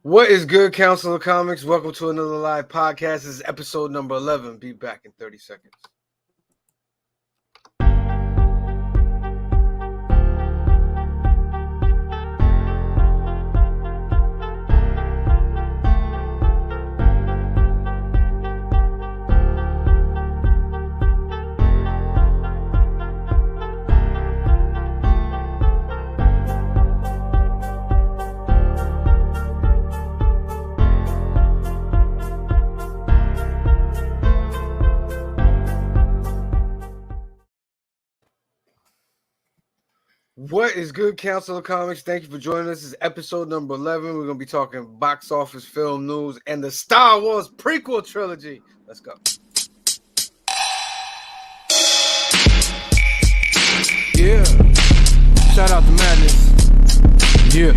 What is good, Council of Comics? Welcome to another live podcast. This is episode number 11. Be back in 30 seconds. What is good, Council of Comics? Thank you for joining us. This is episode number 11. We're going to be talking box office, film news, and the Star Wars Prequel Trilogy. Let's go. Yeah. Shout out to Madness. Yeah.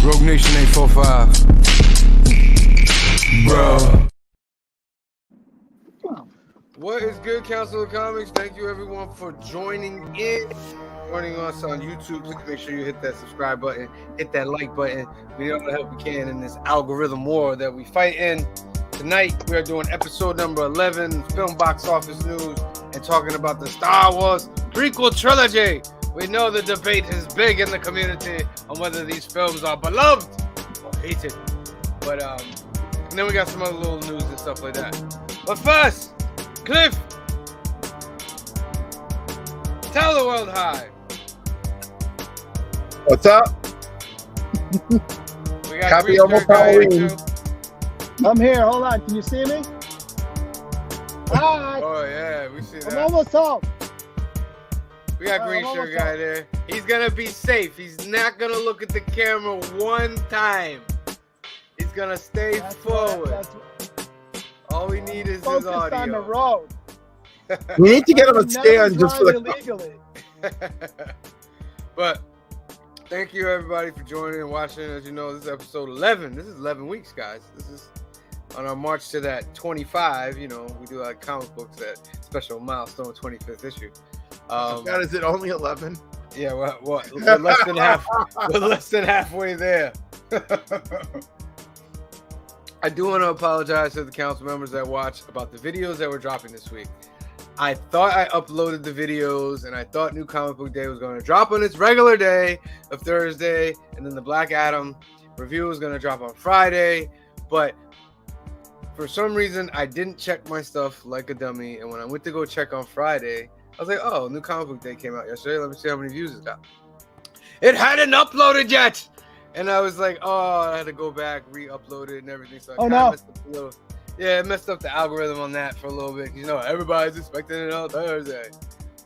Rogue Nation 845. Bro. What is good, Council of Comics? Thank you, everyone, for joining us on YouTube. Please make sure you hit that subscribe button, hit that like button. We need all the help we can in this algorithm war that we fight in. Tonight, we are doing episode number 11, film box office news, and talking about the Star Wars Prequel Trilogy. We know the debate is big in the community on whether these films are beloved or hated. But, and then we got some other little news and stuff like that. But first, Cliff, tell the world hi. What's up? We got Happy almost Halloween. I'm here. Hold on. Can you see me? Hi. Oh yeah, we see that. I'm almost home. We got green shirt guy there. He's gonna be safe. He's not gonna look at the camera one time. He's gonna stay forward. All we need is his audio. On the road. We need to get him a stand just for the. Illegally. But thank you everybody for joining and watching. As you know, this is episode 11. This is 11 weeks, guys. This is on our march to that 25. You know, we do like comic books, that special milestone 25th issue. God, is it only 11? Yeah, what? We're less than half. We're less than halfway there. I do want to apologize to the council members that watch about the videos that we're dropping this week. I thought I uploaded the videos, and I thought New Comic Book Day was going to drop on its regular day of Thursday, and then the Black Adam review was going to drop on Friday. But for some reason, I didn't check my stuff like a dummy, and when I went to go check on Friday, I was like, oh, New Comic Book Day came out yesterday. Let me see how many views it got. It hadn't uploaded yet! And I was like, oh, I had to go back, re-upload it and everything. So I messed up a little. Yeah, it messed up the algorithm on that for a little bit. You know, everybody's expecting it on Thursday.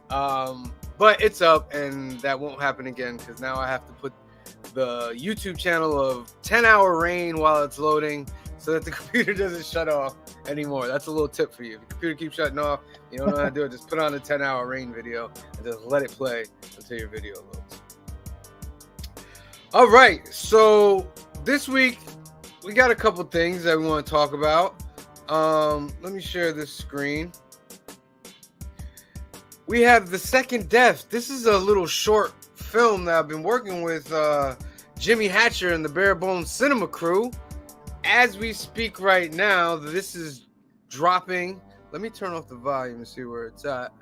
But it's up, and that won't happen again because now I have to put the YouTube channel of 10-hour rain while it's loading so that the computer doesn't shut off anymore. That's a little tip for you. If the computer keeps shutting off, you don't know how to do it, just put on a 10-hour rain video and just let it play until your video loads. All right, so this week we got a couple things that we want to talk about. Let me share this screen. We have The Second Death. This is a little short film that I've been working with Jimmy Hatcher and the Bare Bones Cinema crew. As we speak right now, this is dropping. Let me turn off the volume and see where it's at.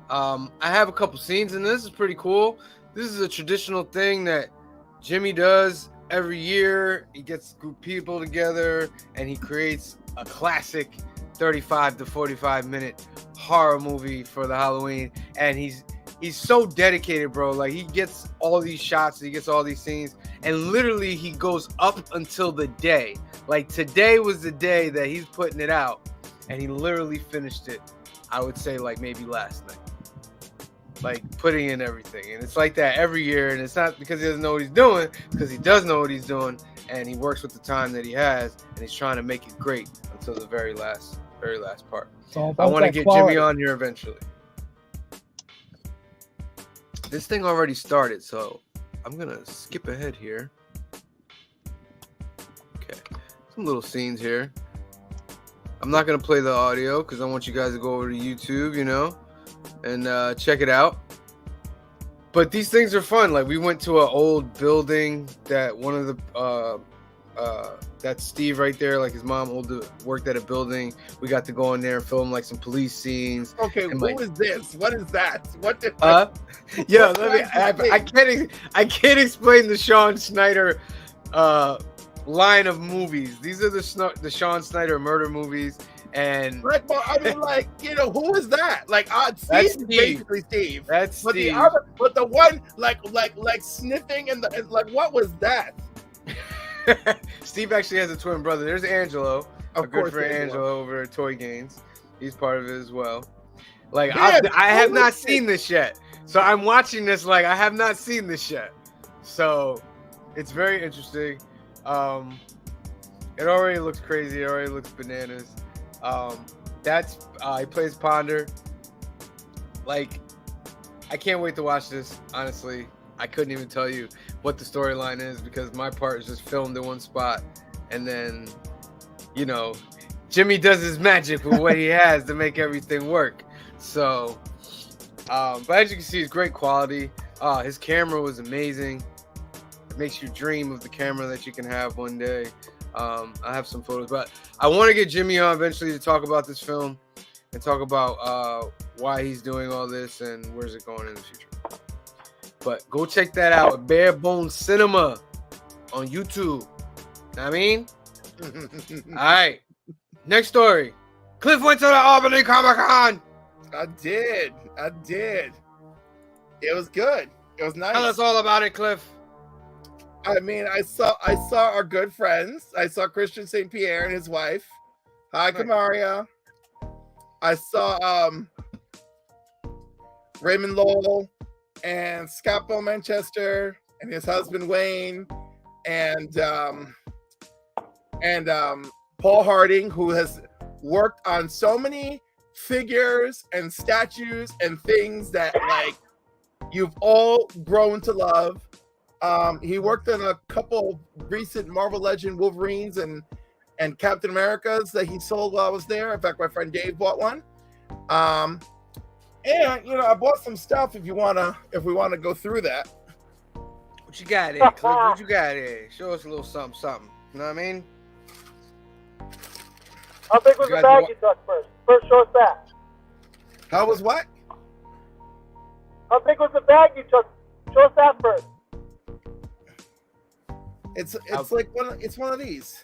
I have a couple scenes in this. It's pretty cool. This is a traditional thing that Jimmy does every year. He gets a group of people together and he creates a classic 35 to 45 minute horror movie for the Halloween. And he's so dedicated, bro. Like, he gets all these shots, he gets all these scenes, and literally he goes up until the day. Like, today was the day that he's putting it out, and he literally finished it, I would say, like, maybe last night. Like, putting in everything. And it's like that every year, and it's not because he doesn't know what he's doing, because he does know what he's doing, and he works with the time that he has, and he's trying to make it great until the very last part. I want to get Jimmy on here eventually. This thing already started, so I'm gonna skip ahead here. Okay, some little scenes here. I'm not gonna play the audio because I want you guys to go over to YouTube, you know, and check it out. But these things are fun. Like we went to an old building that one of the that's Steve right there. Like his mom worked at a building. We got to go in there and film like some police scenes. Okay, and, who like, is this? What is that? What the? Yeah, What I can't explain the Sean Snyder line of movies. These are the Sean Snyder murder movies. And like, well, I mean, like, you know, who is that? Like, Steve That's is Steve. basically Steve. That's but Steve. But the one like sniffing and like, what was that? Steve actually has a twin brother. There's Angelo, a Of good course, friend Angelo. Angelo over at Toy Gains. He's part of it as well. Like Man, I have who not is seen this yet, so I'm watching this like I have not seen this yet. So it's very interesting. It already looks crazy. It already looks bananas. That's he plays Ponder. Like, I can't wait to watch this. Honestly, I couldn't even tell you what the storyline is because my part is just filmed in one spot, and then, you know, Jimmy does his magic with what he has to make everything work. So, but as you can see, it's great quality. His camera was amazing. It makes you dream of the camera that you can have one day. I have some photos, but I want to get Jimmy on eventually to talk about this film and talk about why he's doing all this and where's it going in the future. But go check that out at Bare Bones Cinema on YouTube. Know what I mean? All right. Next story. Cliff went to the Albany Comic-Con. I did. It was good. It was nice. Tell us all about it, Cliff. I mean, I saw our good friends. I saw Christian St. Pierre and his wife. Hi, Kamaria. I saw Raymond Lowell and Scott Bo Manchester and his husband Wayne and Paul Harding, who has worked on so many figures and statues and things that like you've all grown to love. He worked on a couple recent Marvel Legend Wolverines and Captain Americas that he sold while I was there. In fact, my friend Dave bought one. And you know, I bought some stuff if we wanna go through that. What you got there, Cliff? What you got there? Show us a little something. You know what I mean? How big was the bag you took first? First, show us that. How was what? How big was the bag you took? Show us that first. It's like one of these.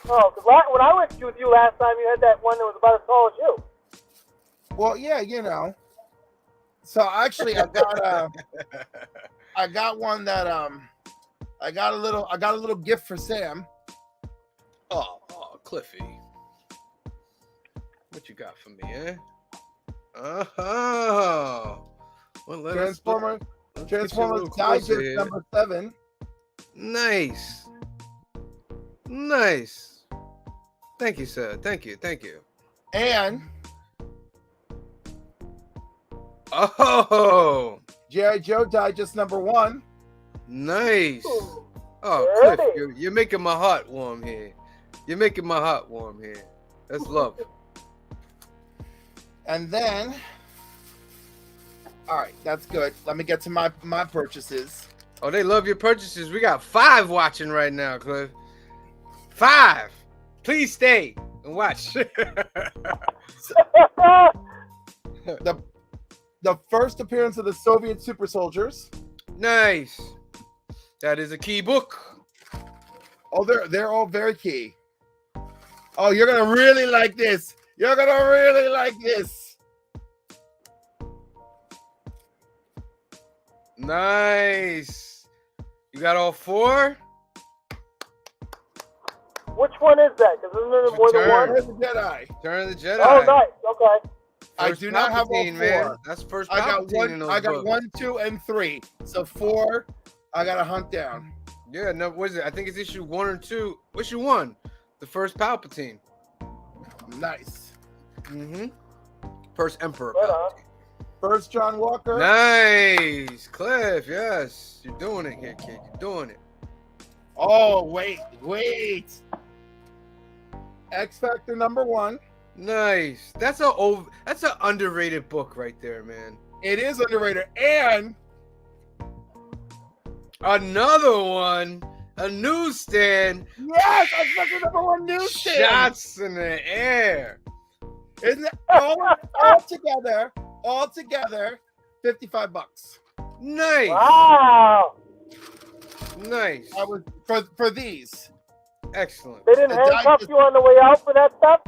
Oh, because when I went with you last time, you had that one that was about as tall as you. Well, yeah, you know. So actually, I got one that I got a little gift for Sam. Oh, Cliffy. What you got for me, eh? Oh. Well, Transformers little Digest closer here. number 7. Nice. Thank you, sir. Thank you. And Oh, G.I. Joe Digest number 1. nice. Ooh, Oh, Cliff, dirty. you're making my heart warm here. That's love. And then, all right, that's good. Let me get to my purchases. Oh, they love your purchases. We got 5 watching right now, Cliff. 5. Please stay and watch. The first appearance of the Soviet super soldiers. Nice. That is a key book. Oh, they're all very key. Oh, you're gonna really like this. Nice. You got all 4? Which one is that? Because isn't there more than Return. one? Where's the Jedi? Turn of the Jedi. Oh, nice. Okay. I First do not have all Palpatine, 4. man. That's first I got Palpatine in those I got books. 1, 2, and 3. So 4, I gotta hunt down. Yeah, no, what is it? I think it's issue 1 or 2. Issue 1, the first Palpatine. Nice. Mm-hmm. First Emperor Right on. Palpatine. First John Walker. Nice, Cliff. Yes, you're doing it here, kid. You're doing it. Oh, wait. X Factor number 1. Nice. That's an underrated book right there, man. It is underrated. And another one, a newsstand. yes, that's the number one newsstand. Shots in the air. Isn't it all together, $55. Nice. Wow. Nice. I was for these. Excellent. They didn't handcuff you on the way out for that stuff?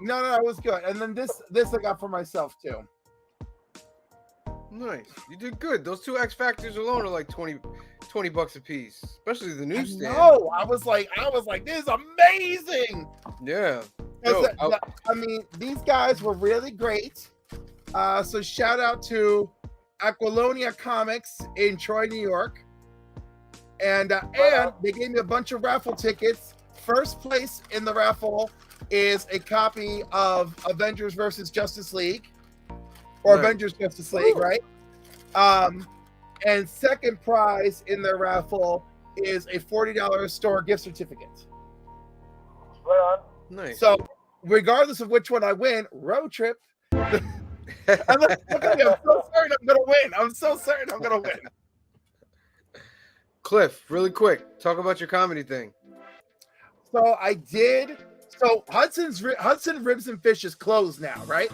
No, it was good. And then this I got for myself too. Nice. You did good. Those two X Factors alone are like $20 a piece, especially the newsstand. No, I was like, this is amazing. Yeah. Yo, I mean, these guys were really great. So shout out to Aquilonia Comics in Troy, New York. And they gave me a bunch of raffle tickets. First place in the raffle is a copy of Avengers versus Justice League. Or Right. Avengers Justice League, right? And second prize in the raffle is a $40 store gift certificate. Right on. nice. So, regardless of which one I win, road trip. Look at me, I'm so certain I'm gonna win. I'm so certain I'm gonna win. Cliff, really quick, talk about your comedy thing. So I did. So Hudson Ribs and Fish is closed now, right?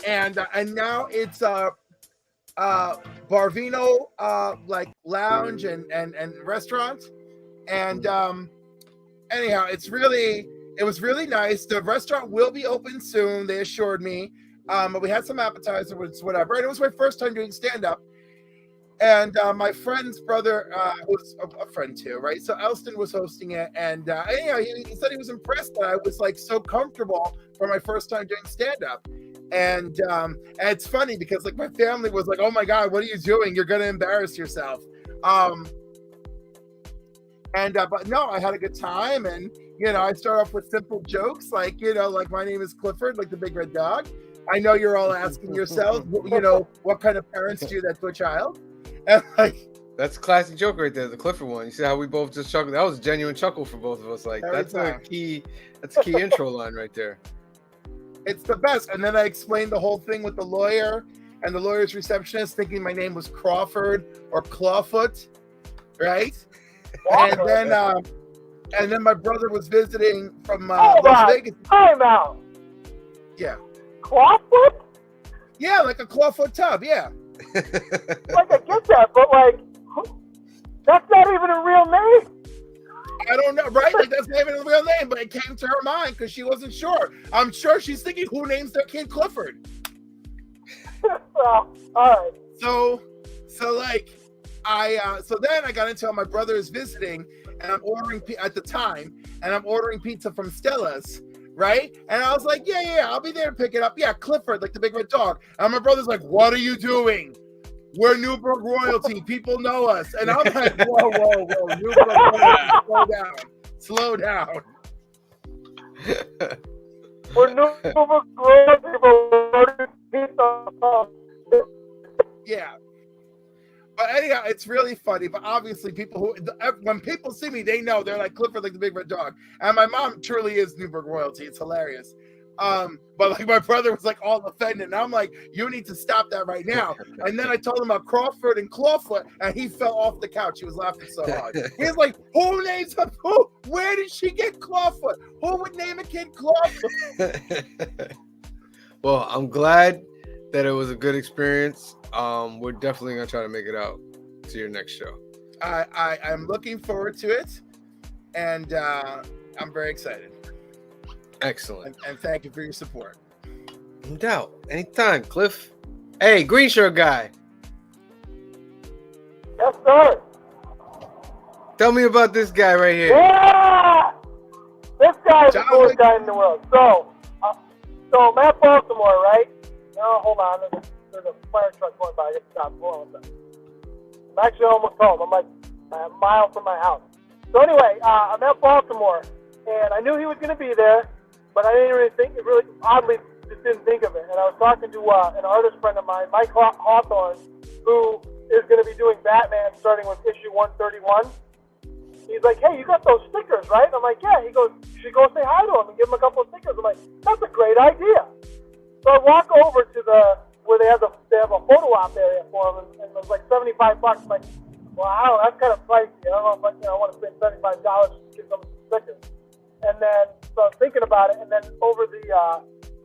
And now it's Barvino like lounge and restaurant. And anyhow, it was really nice. The restaurant will be open soon, they assured me. But we had some appetizers, whatever. And it was my first time doing stand-up. And my friend's brother was a friend too, right? So Elston was hosting it, and anyhow, he said he was impressed that I was like so comfortable for my first time doing stand-up. And it's funny because like my family was like, "Oh my God, what are you doing? You're gonna embarrass yourself." But no, I had a good time, and I start off with simple jokes like like my name is Clifford, like the big red dog. I know you're all asking yourselves, what kind of parents do that to a child? And like, that's a classic joke right there, the Clifford one. You see how we both just chuckled? That was a genuine chuckle for both of us. Like that's a key intro line right there. It's the best. And then I explained the whole thing with the lawyer and the lawyer's receptionist thinking my name was Crawford or Clawfoot, right? And then my brother was visiting from Las Vegas. Time out. Yeah. Clawfoot? Yeah, like a clawfoot tub. Yeah. Like I get that, but like that's not even a real name. I don't know, right? Like that's not even a real name, but it came to her mind because she wasn't sure. I'm sure she's thinking, who names their kid Clifford? Well, all right. So like so then I got into my brother is visiting, and I'm ordering at the time, and I'm ordering pizza from Stella's. Right? And I was like, yeah, I'll be there to pick it up. Yeah, Clifford, like the big red dog. And my brother's like, what are you doing? We're Newburgh royalty. People know us. And I'm like, whoa. Newburgh royalty, slow down. We're Newburgh royalty. Yeah. But anyhow, it's really funny. But obviously, when people see me, they know. They're like, Clifford, like the big red dog. And my mom truly is Newburgh royalty. It's hilarious. But like my brother was like all offended. And I'm like, you need to stop that right now. And then I told him about Crawford and Clawfoot, and he fell off the couch. He was laughing so hard. He's like, who names her? Who? Where did she get Clawfoot? Who would name a kid Clawfoot? Well, I'm glad that it was a good experience. We're definitely gonna try to make it out to your next show. I'm looking forward to it, and I'm very excited. Excellent. And thank you for your support. No doubt. Anytime, Cliff. Hey, green shirt guy. Yes, sir. Tell me about this guy right here. Yeah! This guy is the coolest guy in the world. So I'm at Baltimore, right? No, hold on. There's a fire truck going by. I just stopped. Hold on a second. I'm actually almost home. I'm like a mile from my house. So anyway, I'm at Baltimore, and I knew he was going to be there, but I didn't really think, oddly, just didn't think of it. And I was talking to an artist friend of mine, Mike Hawthorne, who is going to be doing Batman starting with issue 131. He's like, hey, you got those stickers, right? I'm like, yeah. He goes, you should go say hi to him and give him a couple of stickers. I'm like, that's a great idea. So I walk over to the where they have a photo op area for him, and it was like $75. I'm like, well, I don't know, that's kind of pricey. I don't know if I want to spend $75 to get some stickers. And then so I was thinking about it, and then over the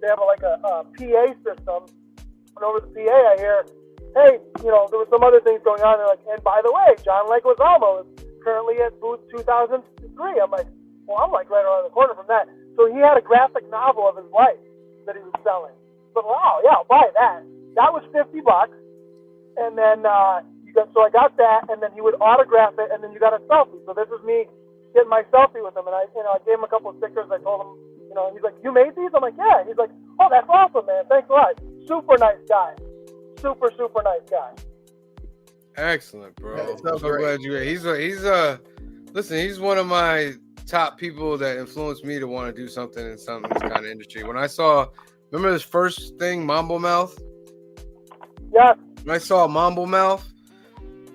they have like a PA system, and over the PA I hear, hey, there was some other things going on. They're like, and by the way, John Leguizamo is currently at booth 2003. I'm like, well, I'm like right around the corner from that. So he had a graphic novel of his life that he was selling. So wow, yeah, I'll buy that. That was $50, and then so I got that, and then he would autograph it, and then you got a selfie. So this is me getting my selfie with him, and I gave him a couple of stickers. I told him, and he's like, you made these? I'm like, yeah. He's like, oh, that's awesome, man. Thanks a lot. Super nice guy. Super, super nice guy. Excellent, bro. Yeah, I'm so glad you. Listen, he's one of my top people that influenced me to want to do something in this kind of industry. When I saw, remember this first thing, Mambo Mouth? Yeah. When I saw Mambo Mouth,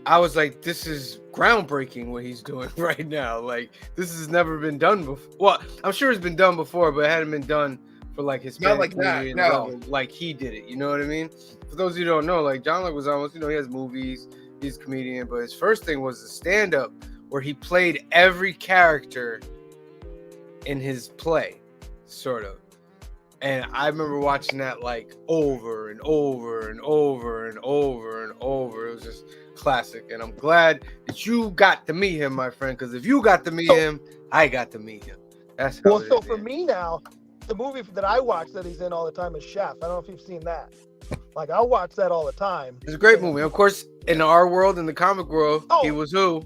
I was like, this is groundbreaking what he's doing right now. Like, this has never been done before. Well, I'm sure it's been done before, but it hadn't been done for like Hispanic not like that, no. like he did it. You know what I mean? For those of you who don't know, like John Leguizamo, he has movies, he's a comedian, but his first thing was a stand-up where he played every character in his play, sort of. And I remember watching that like over and over and over and over and over. It was just classic. And I'm glad that you got to meet him, my friend, because if you got to meet him, I got to meet him. That's how so for me now, the movie that I watch that he's in all the time is Chef. I don't know if you've seen that. Like, I'll watch that all the time. It's a great movie. Of course, in our world, in the comic world, he was who?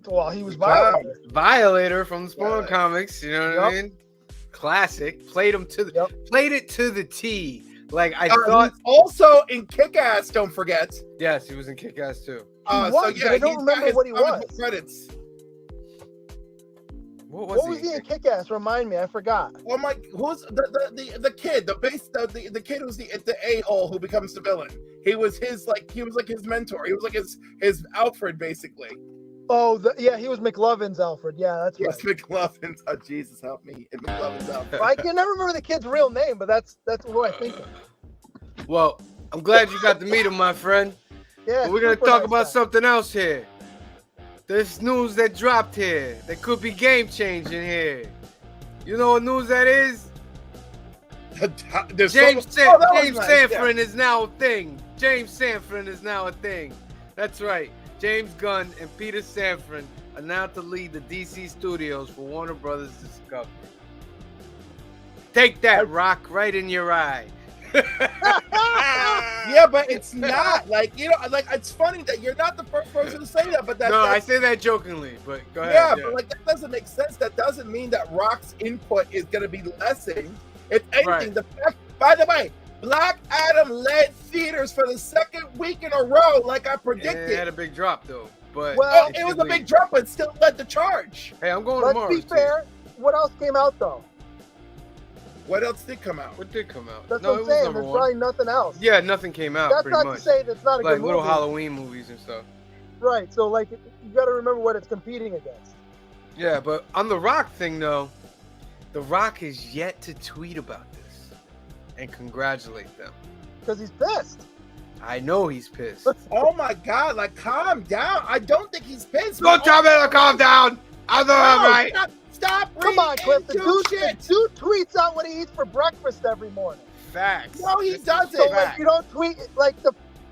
Well, he was Violator. Violator from the Spawn comics. You know what I mean? Classic. Played it to the T. Like I thought. Also in Kick-Ass, don't forget. Yes, he was in Kick-Ass too. I don't remember what he was. Credits. What was he in Kick-Ass? Remind me, I forgot. Oh my! Who's the kid? The kid who's the a-hole who becomes the villain. He was his mentor. He was like his Alfred basically. Oh, he was McLovin's Alfred. Yeah, that's right. Yes, McLovin's. Oh, Jesus, help me! McLovin's Alfred. I can never remember the kid's real name, but that's what I think of. Well, I'm glad you got to meet him, my friend. Yeah. But we're gonna talk about something else here. This news that dropped here that could be game changing here. You know what news that is? James Sanford is now a thing. James Sanford is now a thing. That's right. James Gunn and Peter Safran are now to lead the DC studios for Warner Brothers Discovery. Take that, Rock, right in your eye. Yeah, but it's not it's funny that you're not the first person to say that, but I say that jokingly, but go ahead. Yeah, but that doesn't make sense. That doesn't mean that Rock's input is going to be lessened. If anything, the fact, by the way, Black Adam led theaters for the second week in a row, like I predicted. It had a big drop though, but it was a big drop, but still led the charge. Hey, I'm going tomorrow. Let's be fair. What else came out though? What else did come out? What did come out? That's what I'm saying. There's probably nothing else. Yeah, nothing came out. That's not to say that's not a good movie. Like little Halloween movies and stuff. Right. So you got to remember what it's competing against. Yeah, but on the Rock thing though, the Rock is yet to tweet about this and congratulate them. Because he's pissed. I know he's pissed. Oh my God! Calm down. I don't think he's pissed. Don't tell me to calm down. I know I'm right. Stop. Come on, Cliff. The dude tweets out what he eats for breakfast every morning. Facts. No, he doesn't. So you don't tweet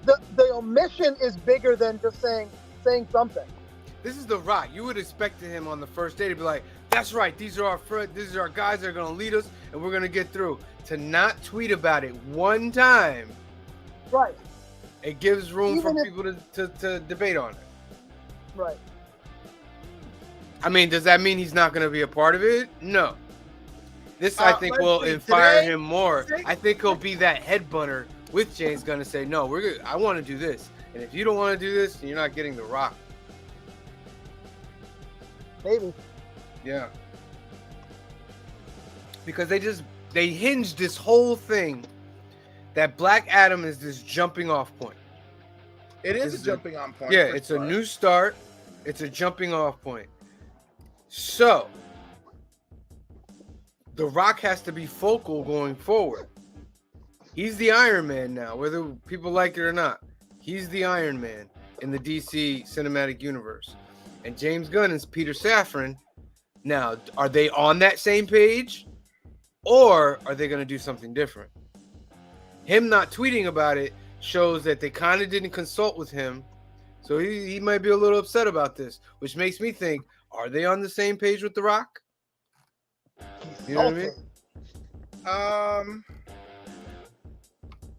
the omission is bigger than just saying something. This is The Rock. You would expect him on the first day to be like, "That's right. These are our friends. These are our guys that are gonna lead us, and we're gonna get through." To not tweet about it one time, right? It gives room for people to debate on it. Right. I mean, does that mean he's not going to be a part of it? No. This, I think, will inspire him more. I think he'll be that headbunter with James Gunn and say, no, we're good. I want to do this. And if you don't want to do this, you're not getting The Rock. Maybe. Yeah. Because they hinged this whole thing that Black Adam is this jumping off point. It is a jumping off point. Yeah, it's a new start. It's a jumping off point. So, The Rock has to be focal going forward. He's the Iron Man now, whether people like it or not. He's the Iron Man in the DC cinematic universe. And James Gunn is Peter Safran. Now, are they on that same page? Or are they going to do something different? Him not tweeting about it shows that they kind of didn't consult with him. So he might be a little upset about this, which makes me think, are they on the same page with The Rock? You know what I mean?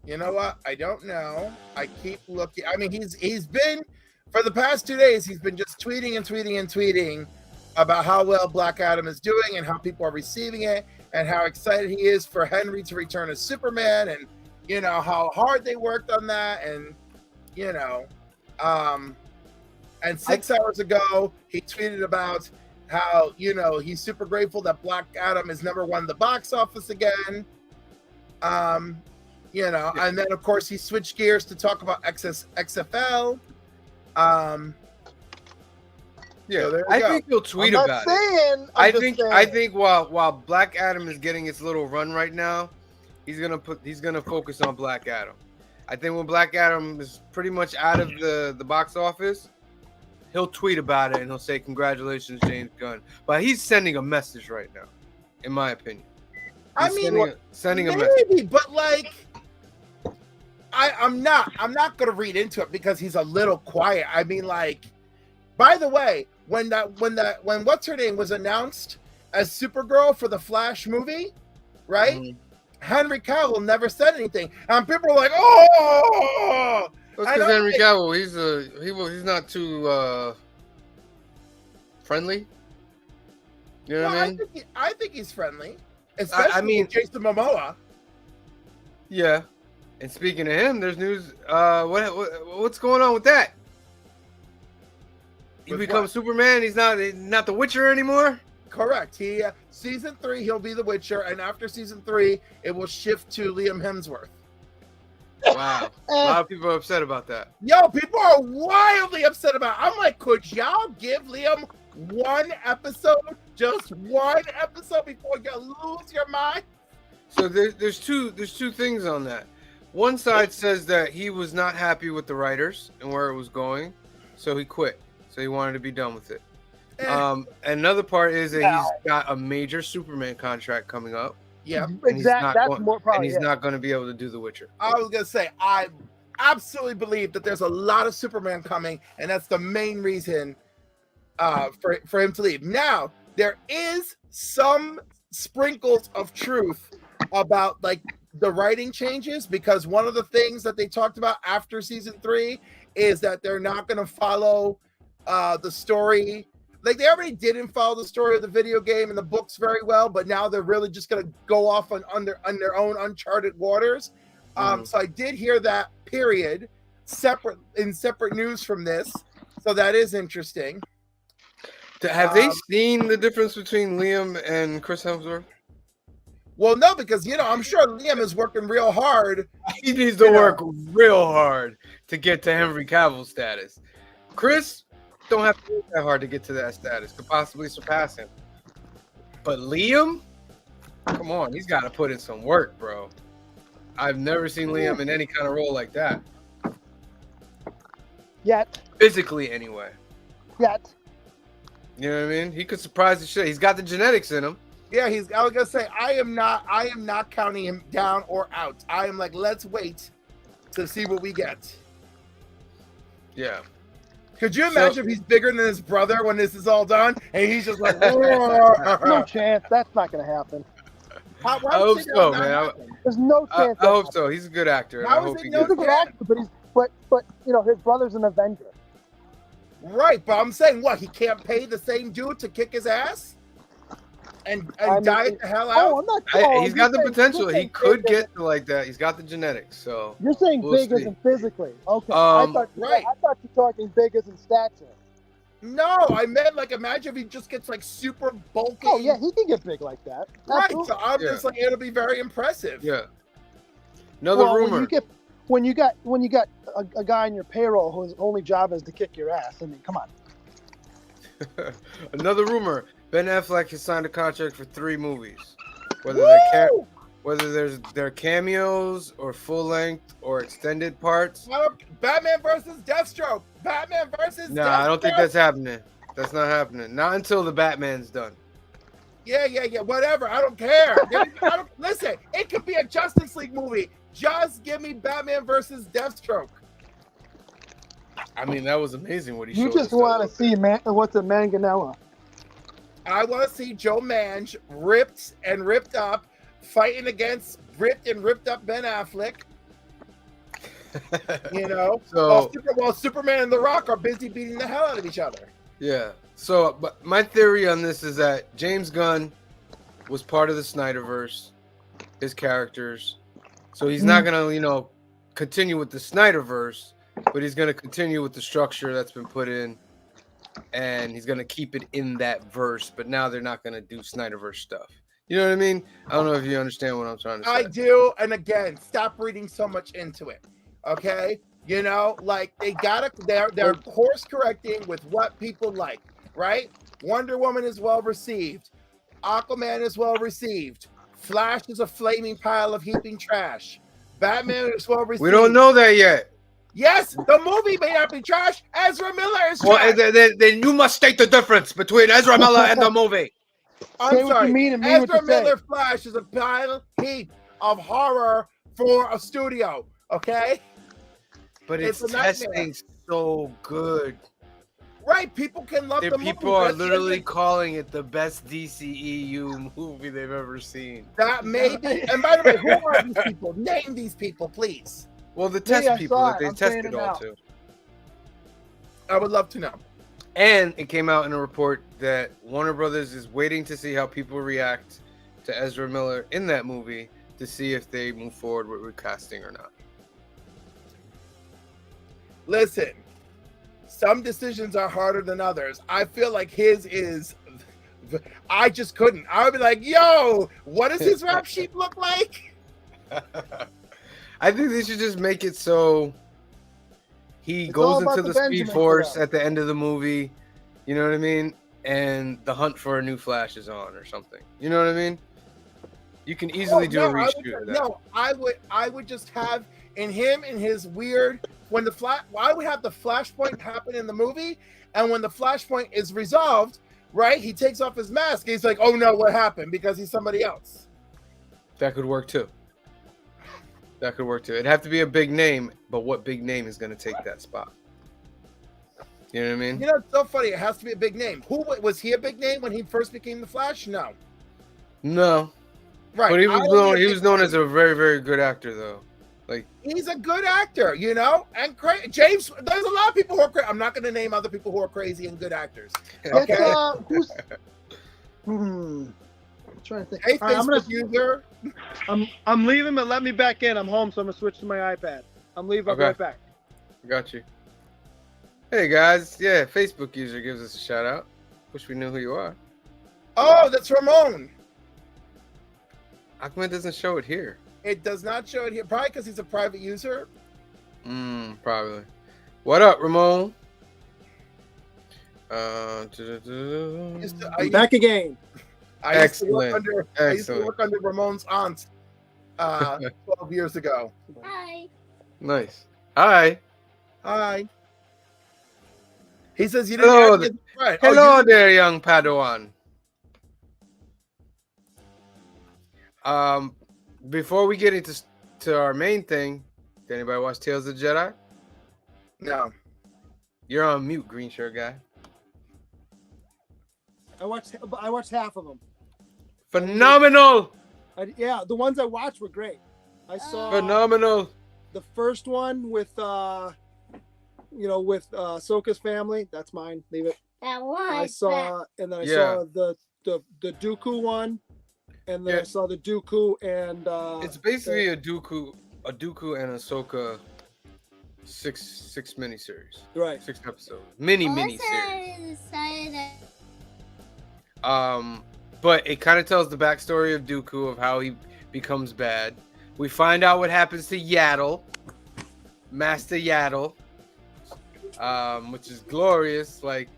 You know what? I don't know. I keep looking. I mean, he's been, for the past 2 days, he's been just tweeting and tweeting and tweeting about how well Black Adam is doing and how people are receiving it and how excited he is for Henry to return as Superman and, you know, how hard they worked on that. And, you know, and 6 hours ago, he tweeted about how, you know, he's super grateful that Black Adam is #1 in the box office again. You know, and then of course he switched gears to talk about XFL. Yeah, so I think he'll tweet I'm about not saying, it. I'm I think while Black Adam is getting its little run right now, he's gonna focus on Black Adam. I think when Black Adam is pretty much out of the box office, he'll tweet about it and he'll say congratulations, James Gunn. But he's sending a message right now, in my opinion. Sending a message. Maybe, but like, I'm not gonna read into it because he's a little quiet. I mean, like, by the way, when what's her name was announced as Supergirl for the Flash movie, right? Mm-hmm. Henry Cavill never said anything, and people are like, "Oh!" That's because Henry Cavill, he's not too friendly. You know what I mean? I think he's friendly, especially with Jason Momoa. Yeah. And speaking of him, there's news. What's going on with that? He becomes Superman. He's not the Witcher anymore. Correct. Season 3, he'll be the Witcher, and after season 3, it will shift to Liam Hemsworth. Wow, a lot of people are upset about that. Yo, people are wildly upset about it. I'm like, could y'all give Liam one episode, just one episode before you lose your mind? So there's two things on that. One side says that he was not happy with the writers and where it was going, so he quit. So he wanted to be done with it. Another part is that he's got a major Superman contract coming up. Yeah, exactly. That's more probably. And he's not going to be able to do The Witcher. I was gonna say, I absolutely believe that there's a lot of Superman coming, and that's the main reason for him to leave. Now, there is some sprinkles of truth about like the writing changes, because one of the things that they talked about after season 3 is that they're not going to follow the story. Like, they already didn't follow the story of the video game and the books very well, but now they're really just going to go off on their own uncharted waters. So I did hear that, period, separate news from this. So that is interesting. Have they seen the difference between Liam and Chris Hemsworth? Well, no, because, you know, I'm sure Liam is working real hard. He needs to work real hard to get to Henry Cavill status. Chris don't have to work that hard to get to that status. Could possibly surpass him. But Liam, come on, he's got to put in some work, bro. I've never seen Liam in any kind of role like that. Yet. Physically, anyway. Yet. You know what I mean? He could surprise the shit. He's got the genetics in him. Yeah, I was gonna say, I am not counting him down or out. I am like, let's wait to see what we get. Yeah. Could you imagine if he's bigger than his brother when this is all done, and he's just like, no chance. That's not gonna happen. I hope so, man. There's no chance. I hope so. He's a good actor. I hope he's a good actor, but you know, his brother's an Avenger. Right, but I'm saying, what, he can't pay the same dude to kick his ass and die the hell out? Oh, I'm not. He's got the potential. He could get to like that. He's got the genetics. So you're saying big isn't physically. Okay. I thought you're talking big as in stature. No, I meant like, imagine if he just gets like super bulky. Oh yeah, he can get big like that. Right. So I'm just like, it'll be very impressive. Yeah. Another rumor. When you got a guy on your payroll whose only job is to kick your ass, I mean, come on. Another rumor: Ben Affleck has signed a contract for 3 movies. Whether they're whether they're cameos or full length or extended parts. Batman versus Deathstroke. Batman versus No, Deathstroke. I don't think that's happening. That's not happening. Not until the Batman's done. Yeah. Whatever. I don't care. Listen, it could be a Justice League movie. Just give me Batman versus Deathstroke. I mean, that was amazing what he You showed. just want to see what's a Manganella. I want to see Joe Mange ripped up, fighting against ripped up Ben Affleck. You know, while Superman and The Rock are busy beating the hell out of each other. Yeah. So, but my theory on this is that James Gunn was part of the Snyderverse, his characters. So he's not gonna, continue with the Snyderverse, but he's gonna continue with the structure that's been put in, and he's gonna keep it in that verse. But now they're not gonna do Snyderverse stuff. You know what I mean? I don't know if you understand what I'm trying to say. I do, and again, stop reading so much into it. Okay, like they're course correcting with what people like, right? Wonder Woman is well received, Aquaman is well received, Flash is a flaming pile of heaping trash, Batman is well received. We don't know that yet. Yes, the movie may not be trash. Ezra Miller is trash. Well, then you must state the difference between Ezra Miller and the movie. I'm sorry. Ezra Miller Flash is a pile heap of horror for a studio. Okay. But it's testing so good. Right, people can love the movie. People are literally calling it the best DCEU movie they've ever seen. That may be. And by the way, who are these people? Name these people, please. Well, the test people that they tested all too. I would love to know. And it came out in a report that Warner Brothers is waiting to see how people react to Ezra Miller in that movie to see if they move forward with recasting or not. Listen, some decisions are harder than others. I feel like his is. I just couldn't. I would be like, yo, what does his rap sheet look like? I think they should just make it so he goes into the Speed Force at the end of the movie. You know what I mean? And the hunt for a new Flash is on or something. You know what I mean? You can easily do a reshoot of that. No, I would just have in his weird I would have the Flashpoint happen in the movie, and when the Flashpoint is resolved, right, he takes off his mask. He's like, "Oh no, what happened?" Because he's somebody else. That could work too. It'd have to be a big name, but what big name is going to take that spot? You know what I mean? You know, it's so funny. It has to be a big name. Who was he a big name when he first became the Flash? No. Right. But he was known as a very, very good actor, though. Like, he's a good actor, and James. There's a lot of people who are crazy. I'm not going to name other people who are crazy and good actors. Okay. I'm trying to think. Hey, Facebook user. I'm leaving, but let me back in. I'm home, so I'm gonna switch to my iPad. I'm leaving. I'll be right back. Got you. Hey guys, yeah, Facebook user gives us a shout out. Wish we knew who you are. Oh, that's Ramon. How come it doesn't show it here? It does not show it here. Probably because he's a private user. Probably. What up, Ramon? I'm back again. I used to work under Ramon's aunt 12 years ago. Hi. Nice. Hi. He says you didn't. Hello there, young Padawan. Before we get into our main thing, did anybody watch Tales of the Jedi? No. You're on mute, green shirt guy. I watched half of them. Phenomenal. The ones I watched were great. I saw phenomenal. The first one with Ahsoka's family. That's mine. Leave it. That one. I saw the Dooku one, and then I saw the Dooku and it's basically a Dooku and Ahsoka six miniseries. Right. 6 episodes. Mini-series. But it kind of tells the backstory of Dooku, of how he becomes bad. We find out what happens to Yaddle, Master Yaddle, which is glorious. Like,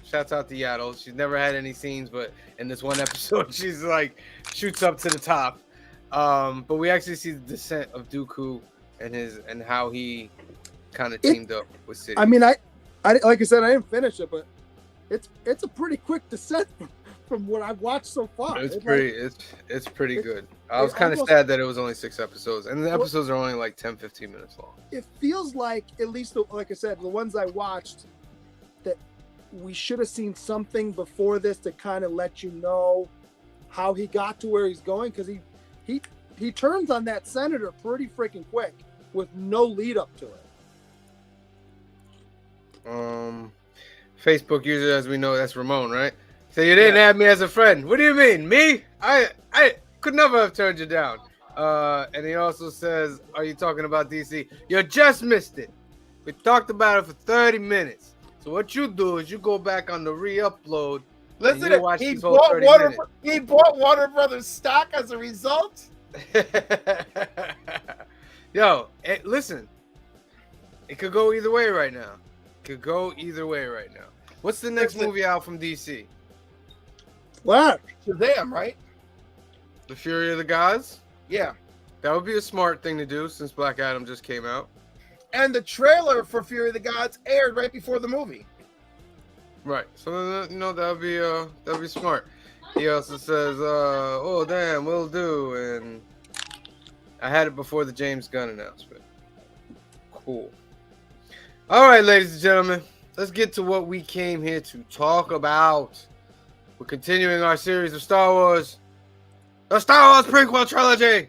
shouts out to Yaddle. She's never had any scenes, but in this one episode, she's like shoots up to the top. But we actually see the descent of Dooku and how he kind of teamed up with Sidious. I mean, I like I said, I didn't finish it, but it's a pretty quick descent from what I've watched so far. It's pretty good. I was kind of sad that it was only 6 episodes, and the episodes are only like 10-15 minutes long. It feels like, at least like I said, the ones I watched, that we should have seen something before this to kind of let you know how he got to where he's going, because he turns on that senator pretty freaking quick with no lead up to it. Facebook user, as we know, that's Ramon, right? So you didn't have me as a friend. What do you mean? Me? I could never have turned you down. And he also says, are you talking about DC? You just missed it. We talked about it for 30 minutes. So what you do is you go back on the re-upload. Listen, he bought Warner Brothers stock as a result. Yo, listen. It could go either way right now. What's the next movie out from DC? What? Shazam, right? The Fury of the Gods? Yeah. That would be a smart thing to do since Black Adam just came out. And the trailer for Fury of the Gods aired right before the movie. Right. So that'd be smart. He also says, oh damn, will do, and I had it before the James Gunn announcement. Cool. All right, ladies and gentlemen, let's get to what we came here to talk about. We're continuing our series of Star Wars. The Star Wars Prequel Trilogy.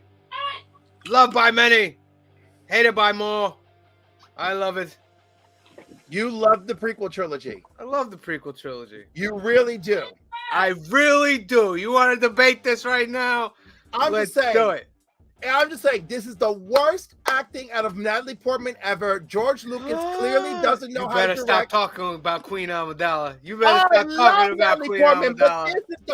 Loved by many, hated by more. I love it. You love the Prequel Trilogy. I love the Prequel Trilogy. You really do. I really do. You want to debate this right now? Let's do it. I'm just saying, this is the worst acting out of Natalie Portman ever. George Lucas clearly doesn't know how to direct. You better stop talking about Queen Amidala. You better stop talking about Queen Amidala. But this is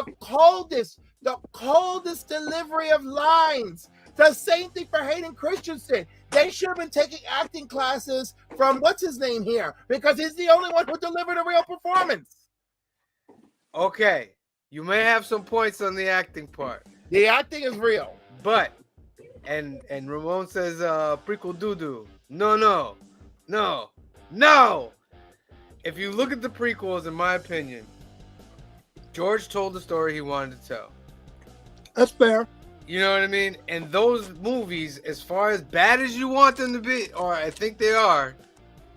the coldest delivery of lines. The same thing for Hayden Christensen. They should have been taking acting classes from what's his name here, because he's the only one who delivered a real performance. Okay, you may have some points on the acting part. The acting is real, but and Ramon says prequel doo-doo. No. If you look at the prequels, in my opinion, George told the story he wanted to tell. That's fair. You know what I mean? And those movies, as far as bad as you want them to be, or I think they are,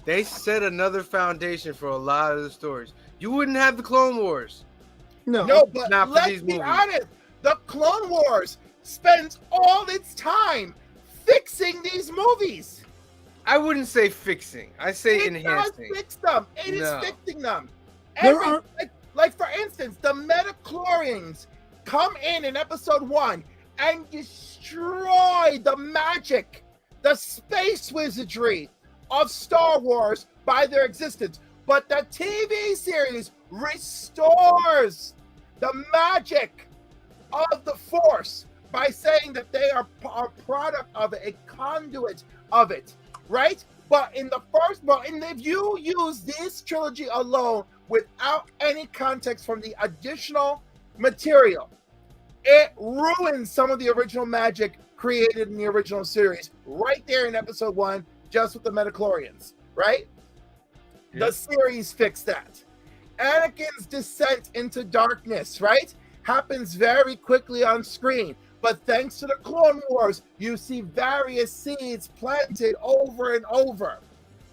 they set another foundation for a lot of the stories. You wouldn't have the Clone Wars. No, but let's be honest. The Clone Wars spends all its time fixing these movies. I wouldn't say fixing. I say enhancing. It does fix them. It is fixing them. Like for instance, the Metachlorians come in episode 1 and destroy the magic, the space wizardry of Star Wars by their existence. But the TV series restores the magic of the Force by saying that they are a product of it, a conduit of it, right? But if you use this trilogy alone without any context from the additional material, it ruins some of the original magic created in the original series right there in episode 1, just with the Metachlorians, right? Yeah. The series fixed that. Anakin's descent into darkness, right, happens very quickly on screen. But thanks to the Clone Wars, you see various seeds planted over and over.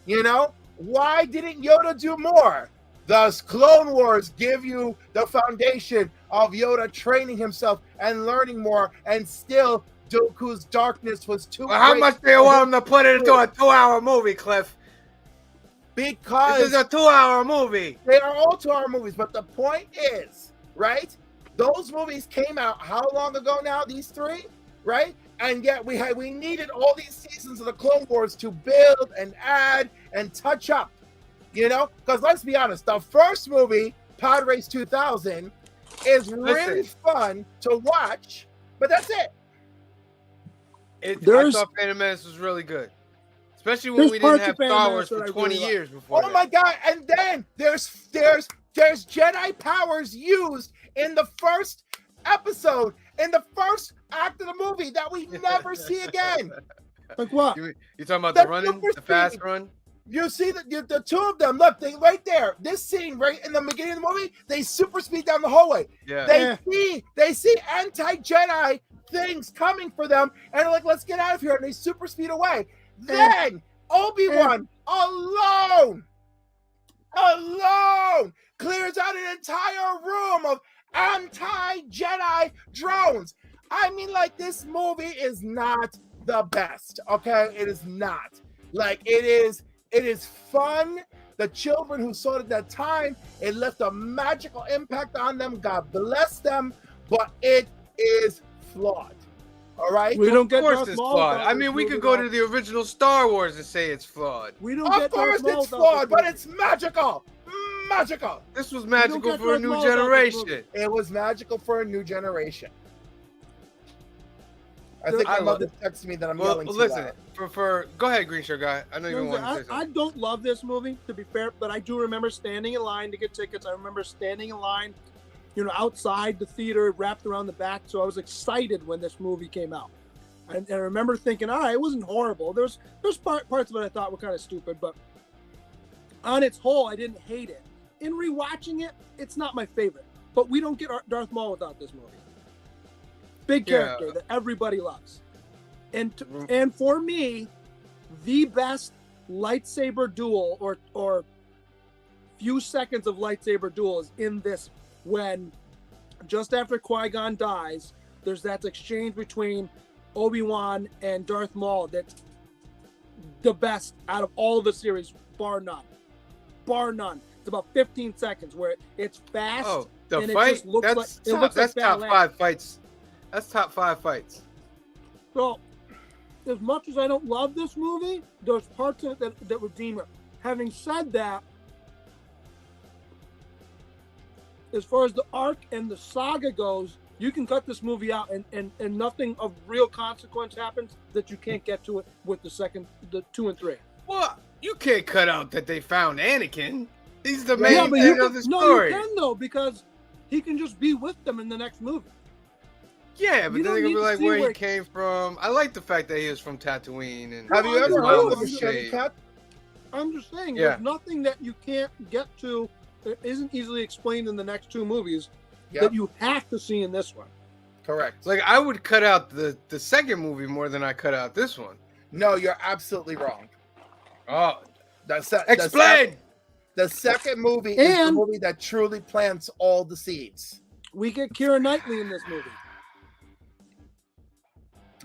You know? Why didn't Yoda do more? Thus, Clone Wars give you the foundation of Yoda training himself and learning more, and still Dooku's darkness was too great. How much do you want him to put it into a 2-hour movie, Cliff? Because this is a 2-hour movie. They are all 2-hour movies, but the point is, right? Those movies came out how long ago now? These 3, right? And yet we needed all these seasons of the Clone Wars to build and add and touch up, you know? Because let's be honest, the first movie, Pod Race 2000, is really fun to watch, but that's it. I thought Phantom Menace was really good. Especially when we didn't have Star Wars for 20 years before. Oh my God! And then there's Jedi powers used in the first episode, in the first act of the movie that we never see again. Like what? You talking about The the running, super the fast speed. run? You see the two of them. Look, they right there. This scene right in the beginning of the movie, they super speed down the hallway. Yeah. They see anti-Jedi things coming for them, and they're like, "Let's get out of here!" And they super speed away. Then Obi-Wan alone clears out an entire room of anti-Jedi drones. I mean, like, this movie is not the best. Okay, it is not. Like, it is fun. The children who saw it at that time, it left a magical impact on them. God bless them, but it is flawed. All right? We don't get Of course Darth it's Maul flawed. without I this mean, we movie, could go though. to the original Star Wars and say it's flawed. We don't Of get course Darth Maul it's without flawed, this but movie. it's magical. Magical. This was don't magical get for a Darth new Maul without this generation. movie. It was magical for a new generation. I think my I mother love- texted me that I'm Well, yelling too listen, loud. for go ahead, Green Shirt Guy. I know you want to say I something. don't love this movie, to be fair, but I do remember standing in line to get tickets. I remember standing in line, outside the theater, wrapped around the back. So I was excited when this movie came out. And I remember thinking, all right, it wasn't horrible. There's parts of it I thought were kind of stupid, but on its whole, I didn't hate it. In rewatching it, it's not my favorite. But we don't get Darth Maul without this movie. Big character that everybody loves. And for me, the best lightsaber duel or few seconds of lightsaber duel is in this, when just after Qui-Gon dies, there's that exchange between Obi-Wan and Darth Maul that's the best out of all the series, bar none. Bar none. It's about 15 seconds where it's fast. Oh, the and it fight? just looks That's like, it top, looks that's like top ballet. 5 fights. That's top 5 fights. So, as much as I don't love this movie, there's parts of it that redeem it. Having said that, as far as the arc and the saga goes, you can cut this movie out and nothing of real consequence happens that you can't get to it with the 2 and 3. Well, you can't cut out that they found Anakin. He's the Yeah, main but thing of the story. you can though, because he can just be with them in the next movie. Yeah, but You then don't they're gonna need be to like see where where- he came from. I like the fact that he was from Tatooine. And Have you I'm ever just heard saying, of a I'm just machete saying. cut? I'm just saying, Yeah. there's nothing that you can't get to that isn't easily explained in the next 2 movies Yep. that you have to see in this one. Correct. like I would cut out the second movie more than I cut out this one. No, you're absolutely wrong. Oh, The explain. The second movie is the And- movie that truly plants all the seeds. We get Keira Knightley in this movie.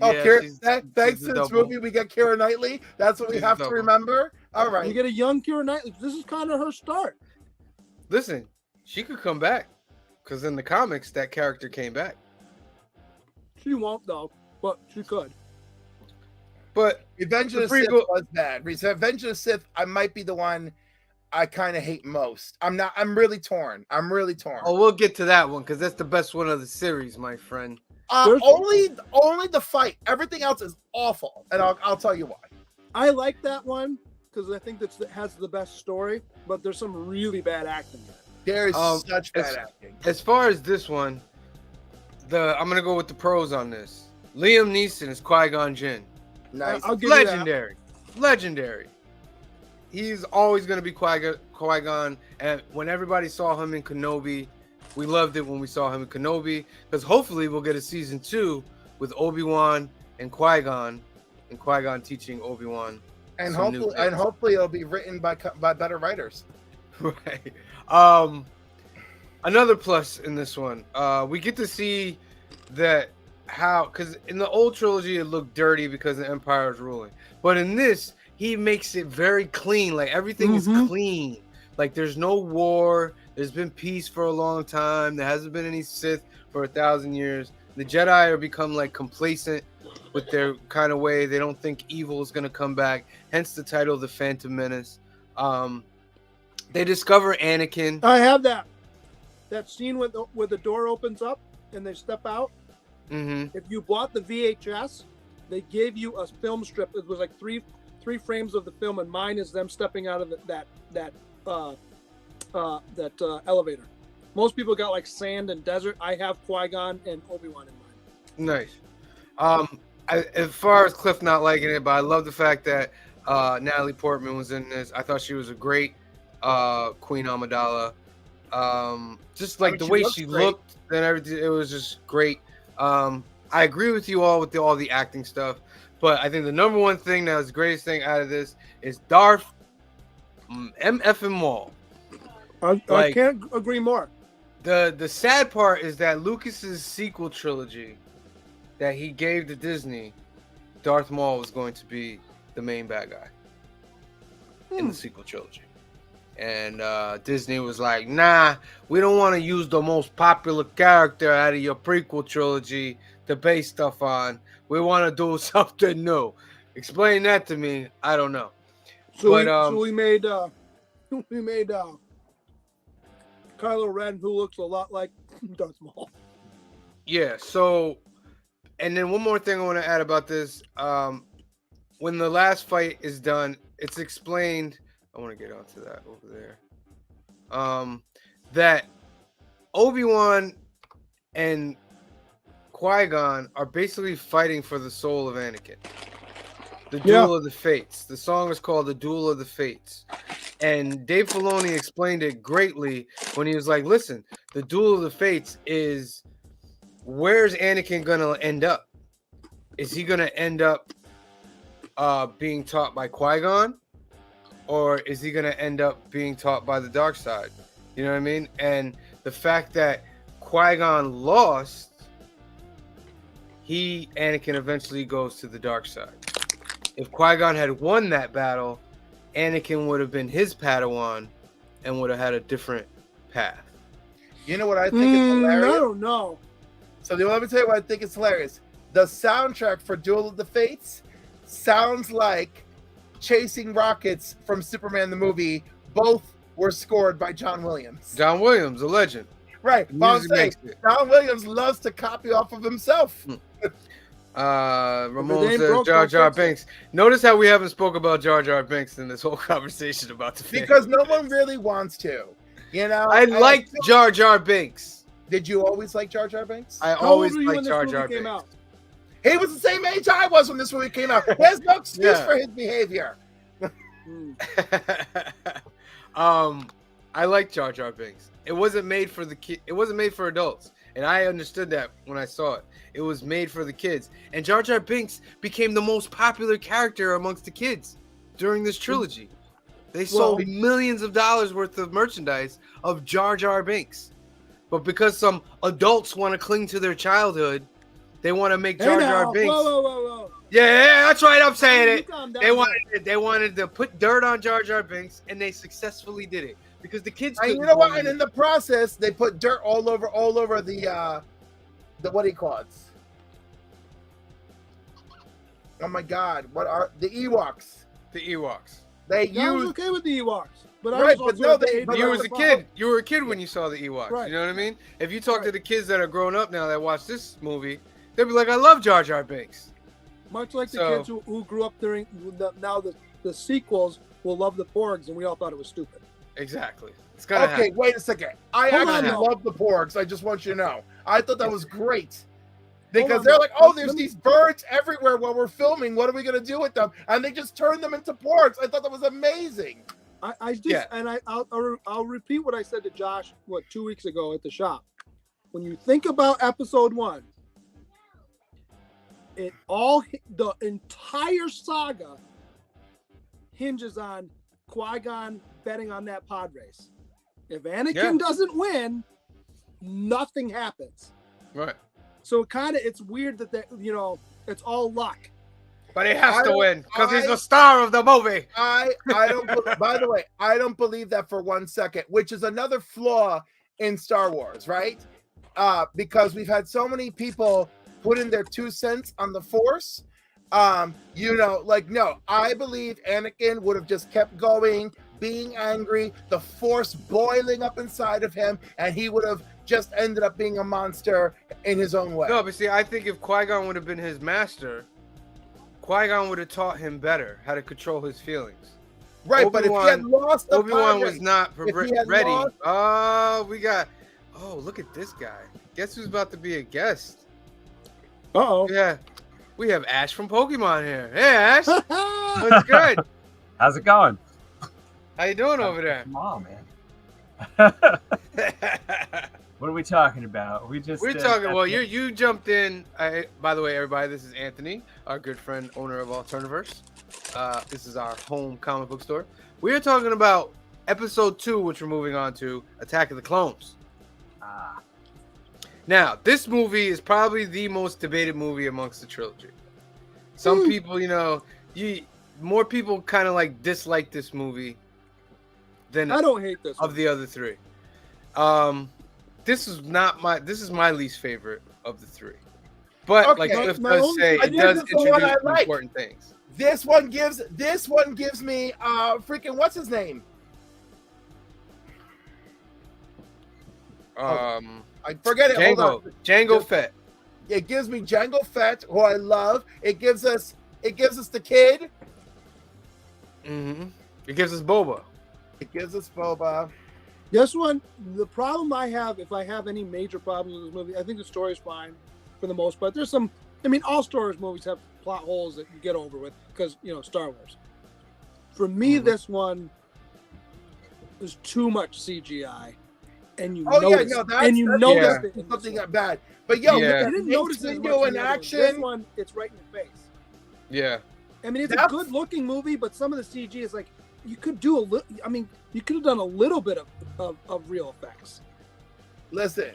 Oh, Yeah, Keira, she's thanks a to this double. movie, we get Keira Knightley. That's what we She's a have to double. remember. All You right. get a young Keira Knightley. This is kind of her start. Listen, she could come back because in the comics that character came back. She won't though, but she could. But Revenge The of the Sith prequel- was bad. Revenge of the Sith, I might be the one I kind of hate most. I'm really torn. we'll get to that one because that's the best one of the series, my friend. There's- Only the fight. Everything else is awful, and I'll tell you why. I like that one because I think that has the best story, but there's some really bad acting in it. There is such it's- bad acting. As far as this one, I'm gonna go with the pros on this. Liam Neeson is Qui-Gon Jinn. Nice. I'll give you that. Legendary. He's always gonna be Qui-Gon, and when everybody saw him in Kenobi, we loved it when we saw him in Kenobi. Because hopefully we'll get a season 2 with Obi-Wan and Qui-Gon teaching Obi-Wan. And some new hopefully things. it'll be written by better writers. Right. Another plus in this one, we get to see that because in the old trilogy it looked dirty because the Empire is ruling, but in this he makes it very clean. Like everything is clean. Like there's no war. There's been peace for a long time. There hasn't been any Sith for 1,000 years. The Jedi are become like complacent with their kind of way. They don't think evil is gonna come back. Hence the title, The Phantom Menace. They discover Anakin. I have that scene where the door opens up and they step out. Mm-hmm. If you bought the VHS, they gave you a film strip. It was like three frames of the film, and mine is them stepping out of that elevator. Most people got like sand and desert. I have Qui-Gon and Obi-Wan in mine. Nice. As far as Cliff not liking it, but I love the fact that Natalie Portman was in this. I thought she was a great Queen Amidala. Just like the way she looked and everything, it was just great. I agree with you all with all the acting stuff, but I think the number one thing that was the greatest thing out of this is Darth MF Maul. I can't agree more. The sad part is that Lucas's sequel trilogy that he gave to Disney, Darth Maul was going to be the main bad guy in the sequel trilogy. And Disney was like, nah, we don't want to use the most popular character out of your prequel trilogy to base stuff on. We want to do something new. Explain that to me. I don't know. So But, we made Kylo Ren, who looks a lot like Darth Maul. Yeah, so, and then one more thing I want to add about this. When the last fight is done, it's explained. I want to get onto that over there. That Obi-Wan and Qui-Gon are basically fighting for the soul of Anakin. The Duel of the Fates. The song is called The Duel of the Fates. And Dave Filoni explained it greatly when he was like, listen, the Duel of the Fates is, where's Anakin going to end up? Is he going to end up being taught by Qui-Gon? Or is he going to end up being taught by the dark side? You know what I mean? And the fact that Qui-Gon lost, Anakin eventually goes to the dark side. If Qui-Gon had won that battle, Anakin would have been his Padawan and would have had a different path. You know what I think is hilarious? I don't know. So let me tell you what I think is hilarious. The soundtrack for Duel of the Fates sounds like Chasing Rockets from Superman the movie. Both were scored by John Williams. John Williams, a legend. Right. But I'm saying, John Williams loves to copy off of himself. Ramon says Jar Jar Binks. Notice how we haven't spoke about Jar Jar Binks in this whole conversation about the film. Because no one really wants to. You know, I liked Jar Jar Binks. Did you always like Jar Jar Binks? I always liked Jar Jar Binks. He was the same age I was when this movie came out. There's no excuse for his behavior. I like Jar Jar Binks. It wasn't made for the kid. It wasn't made for adults, and I understood that when I saw it. It was made for the kids, and Jar Jar Binks became the most popular character amongst the kids during this trilogy. They sold millions of dollars worth of merchandise of Jar Jar Binks, but because some adults want to cling to their childhood, they want to make Jar Jar Binks. Whoa. Yeah, that's right. I'm saying it. They wanted to put dirt on Jar Jar Binks, and they successfully did it because the kids. And you know what? And in the process, they put dirt all over the what do you call it? Oh my God! What are the Ewoks? The Ewoks. I was okay with the Ewoks, but you was a kid. You were a kid when you saw the Ewoks. Right. You know what I mean? If you talk to the kids that are grown up now that watch this movie, they'll be like, "I love Jar Jar Binks." Much like the kids who grew up during the sequels will love the Porgs, and we all thought it was stupid. Exactly. It's gonna happen. Wait a second. I actually love the Porgs. I just want you to know. I thought that was great. Because they're like, oh, there's these birds everywhere while we're filming. What are we gonna do with them? And they just turn them into porgs. I thought that was amazing. I'll repeat what I said to Josh 2 weeks ago at the shop. When you think about episode 1, the entire saga hinges on Qui-Gon betting on that pod race. If Anakin doesn't win, nothing happens. Right. So it's weird that it's all luck. But he has to win because he's the star of the movie. I don't. By the way, I don't believe that for 1 second, which is another flaw in Star Wars, right? Because we've had so many people put in their 2 cents on the Force. No, I believe Anakin would have just kept going, being angry, the Force boiling up inside of him, and he would have just ended up being a monster in his own way. No, but see, I think if Qui-Gon would have been his master, Qui-Gon would have taught him better how to control his feelings. Right, but if he had lost the Obi-Wan was not ready. Oh, look at this guy. Guess who's about to be a guest? Uh-oh. Yeah, we have Ash from Pokemon here. Hey, Ash, what's good? How's it going? How you doing over there? Come on, man. What are we talking about? We're talking. Well, you jumped in. By the way, everybody, this is Anthony, our good friend, owner of Alterniverse. This is our home comic book store. We are talking about episode 2, which we're moving on to, Attack of the Clones. Now, this movie is probably the most debated movie amongst the trilogy. Some people, more people kind of like dislike this movie than I don't hate this of one. the other 3. This is my least favorite of the 3. But Okay. like Cliff My does only- say, I it think does this is the one introduce I some like. important things. This one gives me freaking what's his name? I forget it. Hold on. Django Fett. It gives me Jango Fett, who I love. It gives us the kid. Mm-hmm. It gives us Boba. It gives us Boba. This one, the problem I have, if I have any major problems with this movie, I think the story's fine for the most part. There's some, all Star Wars movies have plot holes that you get over with because, Star Wars. For me, this one is too much CGI. And you notice, that's it in something this one. bad. But yo, Yeah. I didn't notice it as much Windu in in the other one. action. This one, it's right in your face. Yeah. It's That's- a good-looking movie, but some of the CG is like you could do a little. You could have done a little bit of real effects. Listen,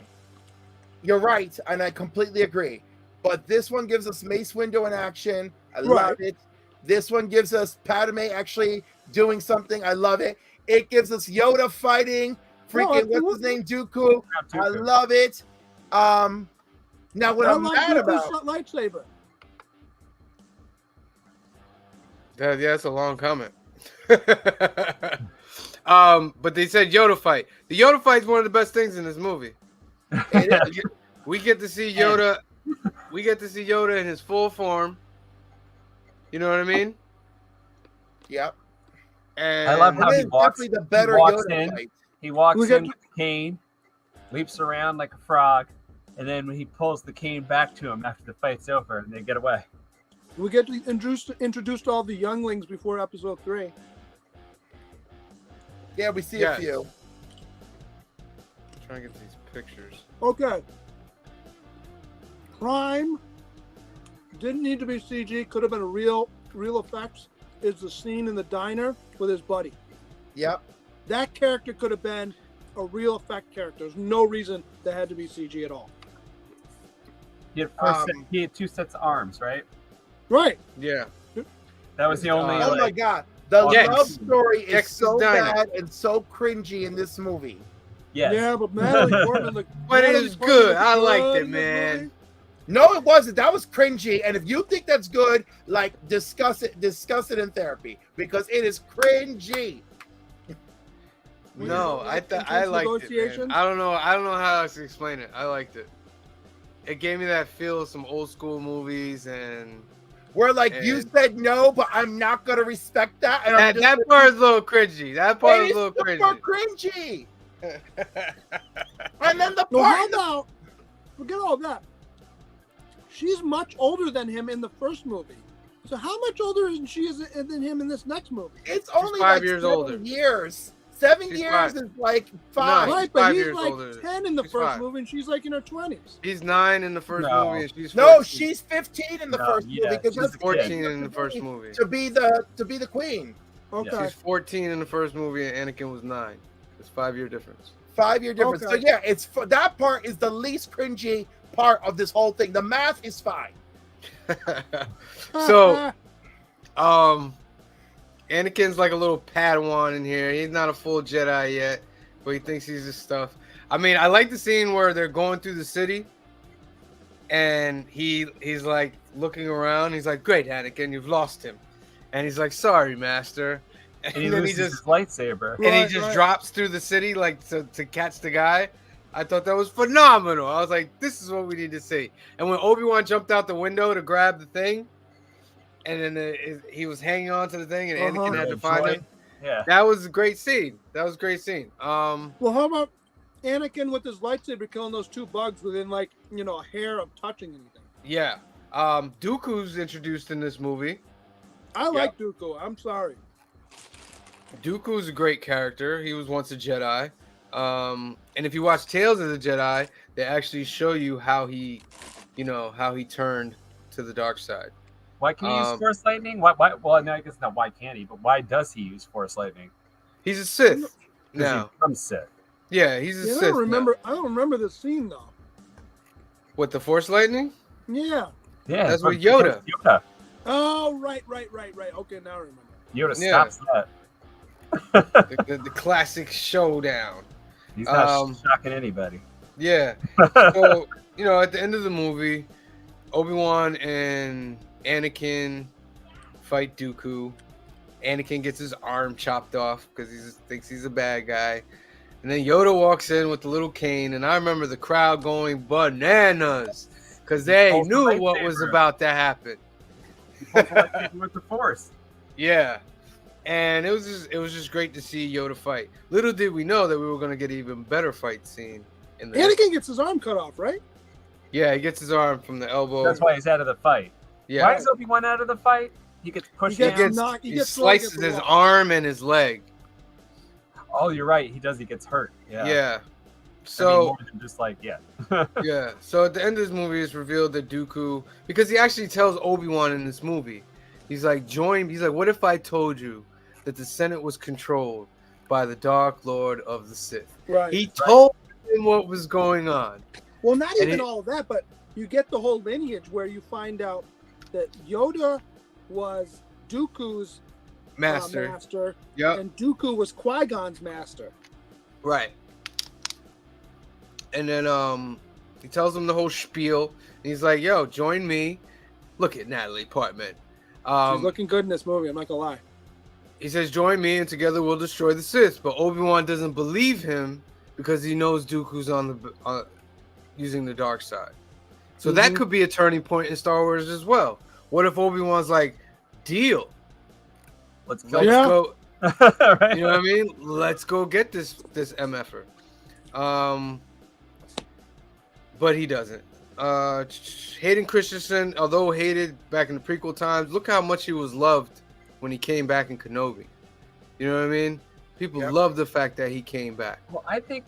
you're right, and I completely agree. But this one gives us Mace Windu in action. I love it. This one gives us Padme actually doing something. I love it. It gives us Yoda fighting. Freaking, what's his name? Dooku. I love it. Now what I'm mad about. Lightsaber. Yeah, that's a long comment. But they said Yoda fight. The Yoda fight is one of the best things in this movie. We get to see Yoda. We get to see Yoda in his full form. You know what I mean? Yep. And I love how he walks. Definitely the better he walks Yoda in. fight. He walks in with the cane, leaps around like a frog, and then when he pulls the cane back to him after the fight's over, and they get away. We get to introduce all the younglings before episode 3. Yeah, we see a few. Trying to get these pictures. Okay. Prime didn't need to be CG. Could have been a real effects. Is the scene in the diner with his buddy. Yep. That character could have been a real effect character. There's no reason that had to be CG at all. He had 2 sets of arms, right? Right. Yeah. That was the only. Oh my god. The Yes. love story is Yes, so diner. bad and so cringy in this movie. Yes. Yeah, but Natalie Portman. But it was good. I liked it, man. No, it wasn't. That was cringy. And if you think that's good, like discuss it in therapy because it is cringy. No, I liked it, man. I don't know how else to explain it. I liked it. It gave me that feel of some old school movies and Where you said no, but I'm not gonna respect that. And that part is a little cringy. That part is a little super cringy. And then the No, part. how about forget all that? She's much older than him in the first movie. So how much older is she than him in this next movie? It's only 5 years 7 older. years. 7 She's years 5. is like 5. No, Right, she's but 5 he's years like older. 10 in the She's first 5. movie, and she's like in her 20s. He's 9 in the first No. movie, and she's 14. No, she's 15 in the No, first yeah, movie because she's that's 14 in the first movie. to be the queen. Okay. She's 14 in the first movie, and Anakin was 9. It's a 5-year difference. 5-year difference. Okay. So yeah, that part is the least cringy part of this whole thing. The math is fine. So, Anakin's like a little Padawan in here. He's not a full Jedi yet, but he thinks he's this stuff. I mean, I like the scene where they're going through the city, and he's like looking around. He's like, "Great, Anakin, you've lost him," and he's like, "Sorry, Master." And he loses his lightsaber. And he just drops through the city like to catch the guy. I thought that was phenomenal. I was like, this is what we need to see. And when Obi-Wan jumped out the window to grab the thing, and then he was hanging on to the thing, and Anakin had to find him. Yeah. That was a great scene. That was a great scene. Well, how about Anakin with his lightsaber killing those 2 bugs within a hair of touching anything? Yeah. Dooku's introduced in this movie. I like Dooku. I'm sorry. Dooku's a great character. He was once a Jedi. And if you watch Tales of the Jedi, they actually show you how he turned to the dark side. Why can he use Force lightning? Why? Well, no, I guess not. Why can't he? But why does he use Force lightning? He's a Sith now. He becomes Sith. Yeah, he's a Sith. I don't remember this scene though. With the Force lightning? Yeah. Yeah, that's with Yoda. Oh, right. Okay, now I remember. Yoda stops that. the classic showdown. He's not shocking anybody. Yeah. So, at the end of the movie, Obi-Wan and Anakin fight Dooku. Anakin gets his arm chopped off because he thinks he's a bad guy. And then Yoda walks in with the little cane, and I remember the crowd going bananas because they knew what was about to happen. With the Force. Yeah. And it was just great to see Yoda fight. Little did we know that we were going to get an even better fight scene. Anakin gets his arm cut off, right? Yeah, he gets his arm from the elbow. That's why he's out of the fight. Yeah. Why is Obi-Wan out of the fight? He gets pushed down. He slices his arm and his leg. Oh, you're right. He does. He gets hurt. Yeah. Yeah. So I mean, more than just like yeah. So at the end of this movie, it's revealed that Dooku, because he actually tells Obi-Wan in this movie, he's like, what if I told you that the Senate was controlled by the Dark Lord of the Sith? Right. He told him what was going on. Well, not even all that, but you get the whole lineage where you find out that Yoda was Dooku's master. Yep. And Dooku was Qui-Gon's master. Right. And then he tells him the whole spiel. And he's like, yo, join me. Look at Natalie Portman. She's looking good in this movie, I'm not gonna lie. He says, join me and together we'll destroy the Sith. But Obi-Wan doesn't believe him because he knows Dooku's using the dark side. So that could be a turning point in Star Wars as well. What if Obi-Wan's like, deal. Let's go. Right? You know what I mean? Let's go get this MFer. But he doesn't. Hayden Christensen, although hated back in the prequel times, look how much he was loved when he came back in Kenobi. You know what I mean? People love the fact that he came back. Well, I think.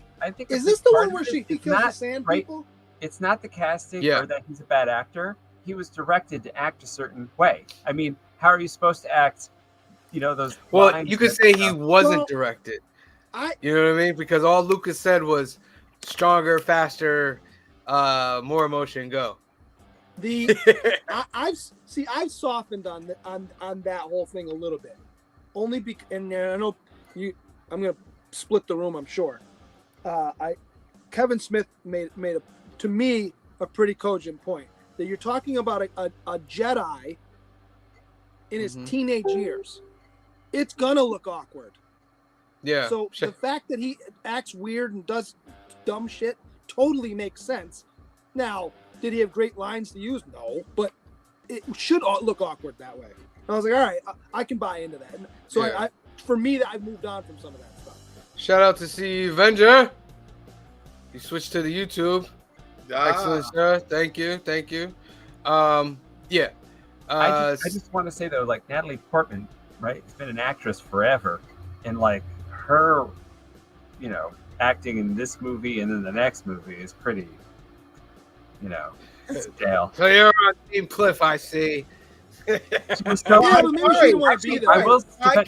Is this the one where he kills the sand people? It's not the casting or that he's a bad actor. He was directed to act a certain way. I mean, how are you supposed to act? Those. Well, you could say he wasn't directed. You know what I mean? Because all Lucas said was stronger, faster, more emotion, go. I've softened on that whole thing a little bit, only because, and I know I'm gonna split the room, I'm sure. Kevin Smith made to me a pretty cogent point that you're talking about a Jedi in his teenage years. It's gonna look awkward. Yeah. So the fact that he acts weird and does dumb shit totally makes sense. Now, did he have great lines to use? No, but it should look awkward that way. And I was like, all right, I can buy into that. And so for me, I've moved on from some of that stuff. Shout out to C Avenger. You switched to the YouTube. Excellent, sir. Thank you. Yeah. I just want to say though, like Natalie Portman, right? She's been an actress forever, and like her, acting in this movie and then the next movie is pretty, stale. So you're on Team Cliff, I see. But maybe she didn't want to be there. I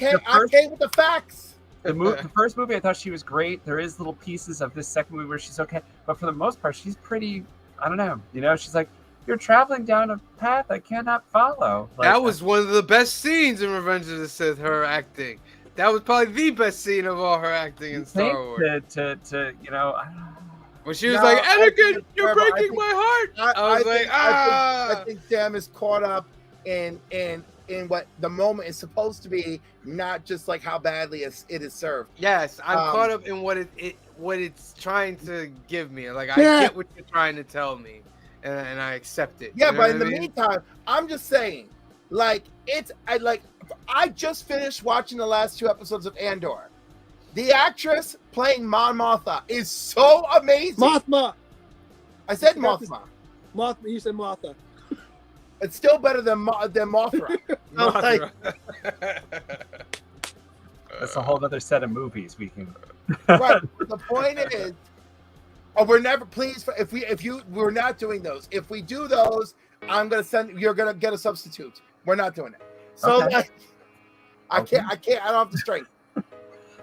came with the facts. The first movie, I thought she was great. There is little pieces of this second movie where she's okay, but for the most part, she's pretty. I don't know. She's like, you're traveling down a path I cannot follow. Like, that was one of the best scenes in Revenge of the Sith. Her acting. That was probably the best scene of all her acting in Star Wars. When she was like, Anakin, you're breaking my heart. I think Sam is caught up in what the moment is supposed to be, not just like how badly it is served. Yes, I'm caught up in what it's trying to give me. Like, I get what you're trying to tell me, and I accept it. Yeah, but in the meantime, I'm just saying, like, I just finished watching the last 2 episodes of Andor. The actress playing Mon Mothma is so amazing. Mothma. I said Mothma. Mothma. You said Mothma. It's still better than Mothra. So, like, That's a whole other set of movies we can. right. The point is, we're never please we're not doing those. If we do those, you're gonna get a substitute. We're not doing it. So Okay. like, I can't. I don't have the strength.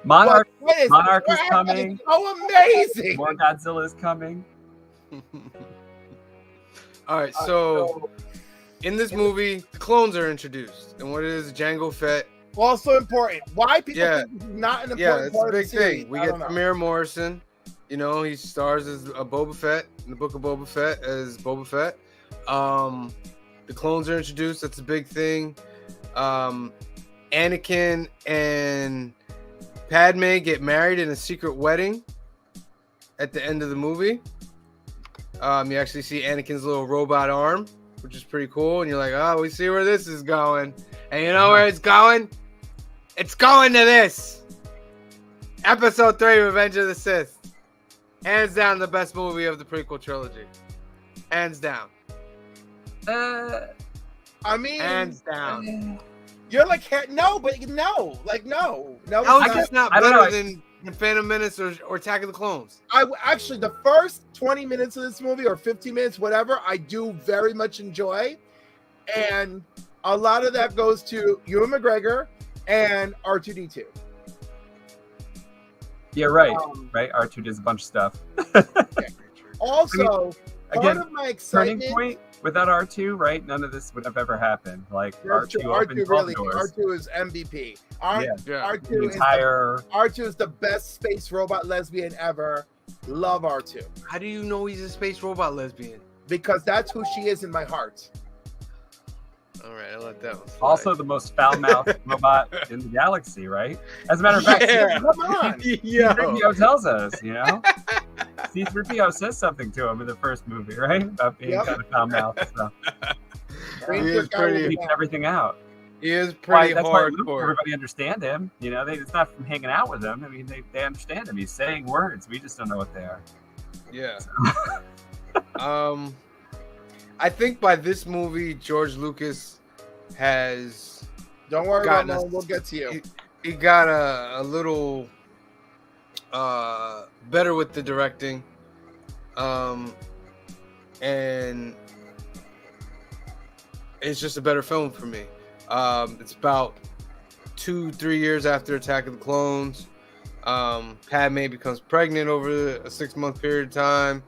Monarch is It's coming. so amazing. More Godzilla is coming. All right, so in this movie, the clones are introduced, and what is Jango Fett? Also important. Why people think this is not an important it's a part of big the series? thing. We I get don't know. Tamir Morrison. You know, he stars as a Boba Fett in the Book of Boba Fett as Boba Fett. The clones are introduced. That's a big thing. Anakin and Padme get married in a secret wedding at the end of the movie. You actually see Anakin's little robot arm, which is pretty cool. And you're like, oh, we see where this is going. And you know where it's going? It's going to this. Episode 3, Revenge of the Sith. Hands down the best movie of the prequel trilogy. Hands down. I mean, Hands down. You're like, no, but no. Like, no. How is this not better know. than Phantom Menace or Attack of the Clones? Actually, the first 20 minutes of this movie or 15 minutes, whatever, I do very much enjoy. And a lot of that goes to Ewan McGregor and R2-D2. Yeah, right. Right. R2 does a bunch of stuff. Also, part of my Turning excitement. point without R2, right? None of this would have ever happened. Like R2 opens all doors. R2 is MVP. The R2 R2 is the best space robot lesbian ever. Love R2. How do you know he's a space robot lesbian? Because that's who she is in my heart. All right, I'll let that one slide. Also, the most foul-mouthed robot in the galaxy, right? As a matter of fact, Come on. C-3PO tells us, you know? C-3PO says something to him in the first movie, right? About being kind of foul-mouthed. So. He is pretty. Keeping everything out. He is pretty That's why hardcore. everybody understand him. You know, it's not from hanging out with him. I mean, they understand him. He's saying words. We just don't know what they are. Yeah. I think by this movie, George Lucas has. Don't worry about that. We'll get to you. He got a little better with the directing, and it's just a better film for me. It's about 2-3 years after Attack of the Clones. Padme becomes pregnant over a 6-month period of time.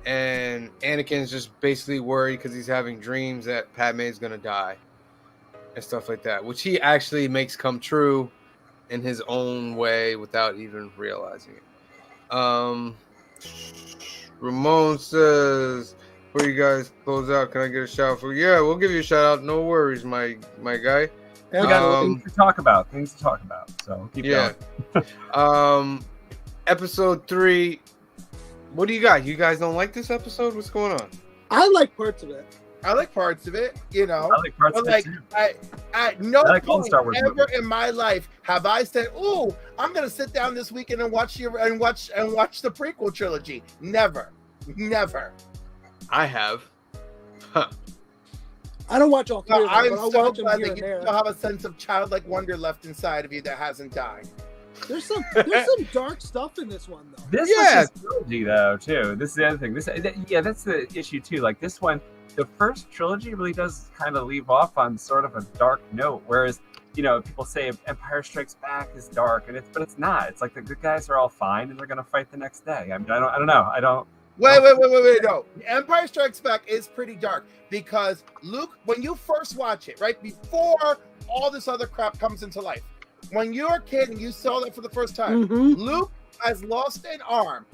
And Anakin's just basically worried because he's having dreams that Padme is going to die and stuff like that, which he actually makes come true in his own way without even realizing it. Ramon says, before you guys close out, can I get a shout out for? Yeah, we'll give you a shout out. No worries, my guy. We got things to talk about. So keep going. Episode 3. What do you got? You guys don't like this episode? What's going on? I like parts of it. I like parts of it, you know. I like parts of it too. At no point Star Wars ever movies. in my life have I said, "Ooh, I'm gonna sit down this weekend and watch the prequel trilogy." Never. I have. I don't watch all three No, of them, I'm but I'll so watch them glad here that and you there. still have a sense of childlike wonder left inside of you that hasn't died. There's some dark stuff in this one though. This was his trilogy, though, too. This is the other thing. That's the issue too. Like this one, the first trilogy really does kind of leave off on sort of a dark note, whereas people say Empire Strikes Back is dark, but it's not. It's like the good guys are all fine and they're gonna fight the next day. I mean, I don't know. Wait, no. Empire Strikes Back is pretty dark because Luke, when you first watch it, right before all this other crap comes into life, when you're a kid and you saw that for the first time, Luke has lost an arm,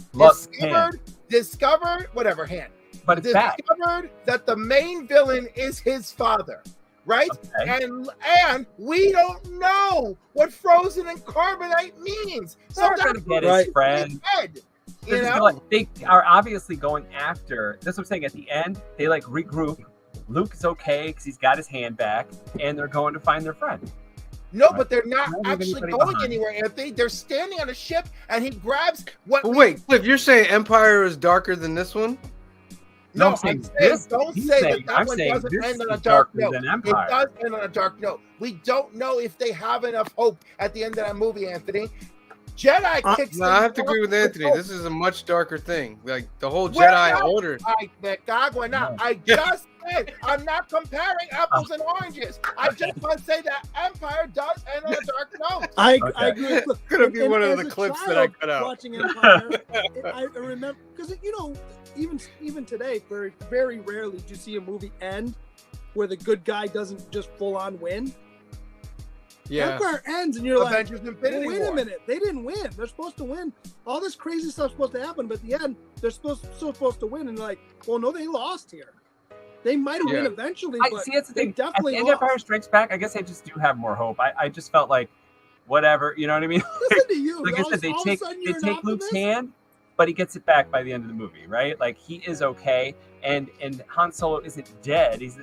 discovered whatever hand, but it's discovered that the main villain is his father, right? Okay. And we don't know what frozen and carbonite means. So They're gonna get his friend. They are obviously going after. That's what I'm saying. At the end, they regroup. Luke is okay because he's got his hand back, and they're going to find their friend. No, but they're not actually going anywhere, Anthony. They're standing on a ship, and he grabs what. Wait, Cliff, you're saying Empire is darker than this one? No, I'm saying don't he's say saying- that I'm one saying doesn't this end on a is dark darker note. than It Empire. does end on a dark note. We don't know if they have enough hope at the end of that movie, Anthony. Jedi kicks. No, I have to things agree off with Anthony. hope. This is a much darker thing. Like the whole We're Jedi not- Order. I just said I'm not comparing apples and oranges. I just want to say that Empire does end on a dark note. I Okay. agree. With, It's gonna be one of as the a clips that I child cut out. Watching Empire, I remember because even today, very very rarely do you see a movie end where the good guy doesn't just full on win. Yeah. Empire ends and you're Avengers like, Infinity wait a War. minute, they didn't win. They're supposed to win. All this crazy stuff's supposed to happen, but at the end, they're still supposed to win. And like, well, no, they lost here. They might have won Yeah. eventually, I but see. That's the they thing. definitely At the end, lost. Empire Strikes Back. I guess I just do have more hope. I just felt like, whatever. You know what I mean? Listen to you. Like I all said, they of a take sudden they you're an take Luke's optimist? hand, but he gets it back by the end of the movie, right? Like he is okay, and Han Solo isn't dead. He's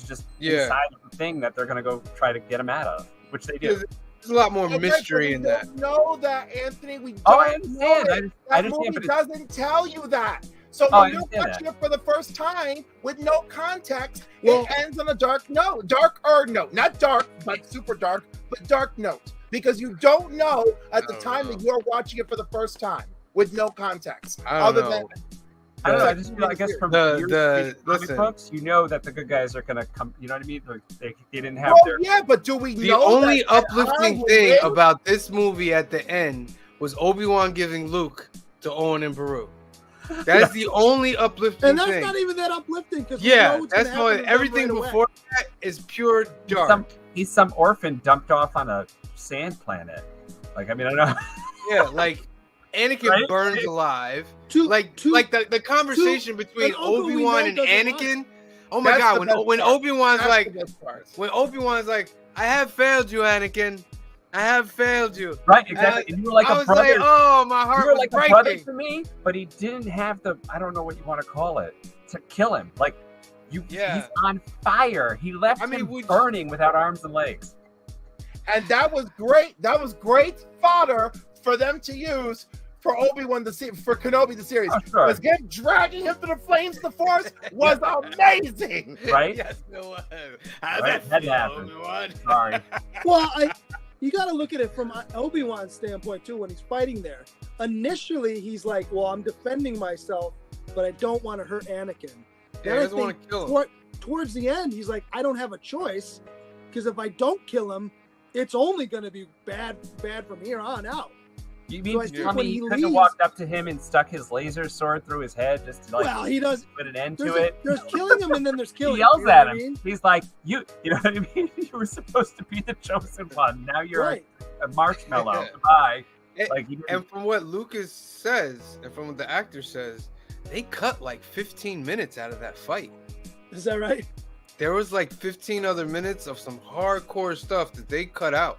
just Yeah. inside of the thing that they're gonna go try to get him out of, which they do. There's a lot more Okay, mystery but in we that. don't know that, Anthony. We don't Oh, I know understand. it. I That understand, movie but it's- doesn't tell you that. So Oh, I when you're understand watching it for the first time with no context, Well- it ends on a dark note. Darker note. Not dark, but super dark, but dark note. Because you don't know at the I don't time know. that you're watching it for the first time with no context. I don't Other know. than I don't know. I Like, just feel, I guess from the- years the- of reading comic listen. books, you know that the good guys are gonna come. You know what I mean? Like, they didn't have well, their. yeah, but do we The know only that uplifting Jedi will thing win? about this movie at the end was Obi-Wan giving Luke to Owen and Peru. That is the only uplifting And that's thing. not even that uplifting because Yeah, that's not everything before that is pure dark. He's some orphan dumped off on a sand planet. Like, I mean, I don't know. Yeah, like Anakin Right? burns alive. Two, Like the conversation between an uncle we Obi-Wan know and doesn't want Anakin. Oh my That's god, the best when part. Obi-Wan's That's like the best part. when Obi-Wan's like, I have failed you, Anakin. I have failed you. Right, exactly. And you were like I a was brother. like, oh, my You heart were was like a brother breaking. to me, but he didn't have the, I don't know what you want to call it, to kill him. Like, Yeah. he's on fire. He left I mean, him would- burning without arms and legs. And that was great. That was great fodder for them to use for Obi-Wan for Kenobi the series. Oh, sure. Because him dragging him through the flames of the Force was amazing. Right? Yes, it was. How's Right, that that feel, happened. Obi-Wan? Sorry. Well, you got to look at it from Obi-Wan's standpoint too when he's fighting there. Initially, he's like, well, I'm defending myself, but I don't want to hurt Anakin. Yeah, Then he I doesn't want think to kill him. towards the end, he's like, I don't have a choice because if I don't kill him, it's only going to be bad from here on out. You So I mean think to tell when me he he couldn't have leaves- walked up to him and stuck his laser sword through his head just to like Well, he does. put an end There's, to it? there's killing him and then there's killing He yells him. You know at what I him. mean? He's like, you know what I mean? You were supposed to be the chosen one. Now you're Right. a marshmallow. Goodbye. And- Like, you didn't- And from what Lucas says, and from what the actor says, they cut like 15 minutes out of that fight. Is that right? There was like 15 other minutes of some hardcore stuff that they cut out.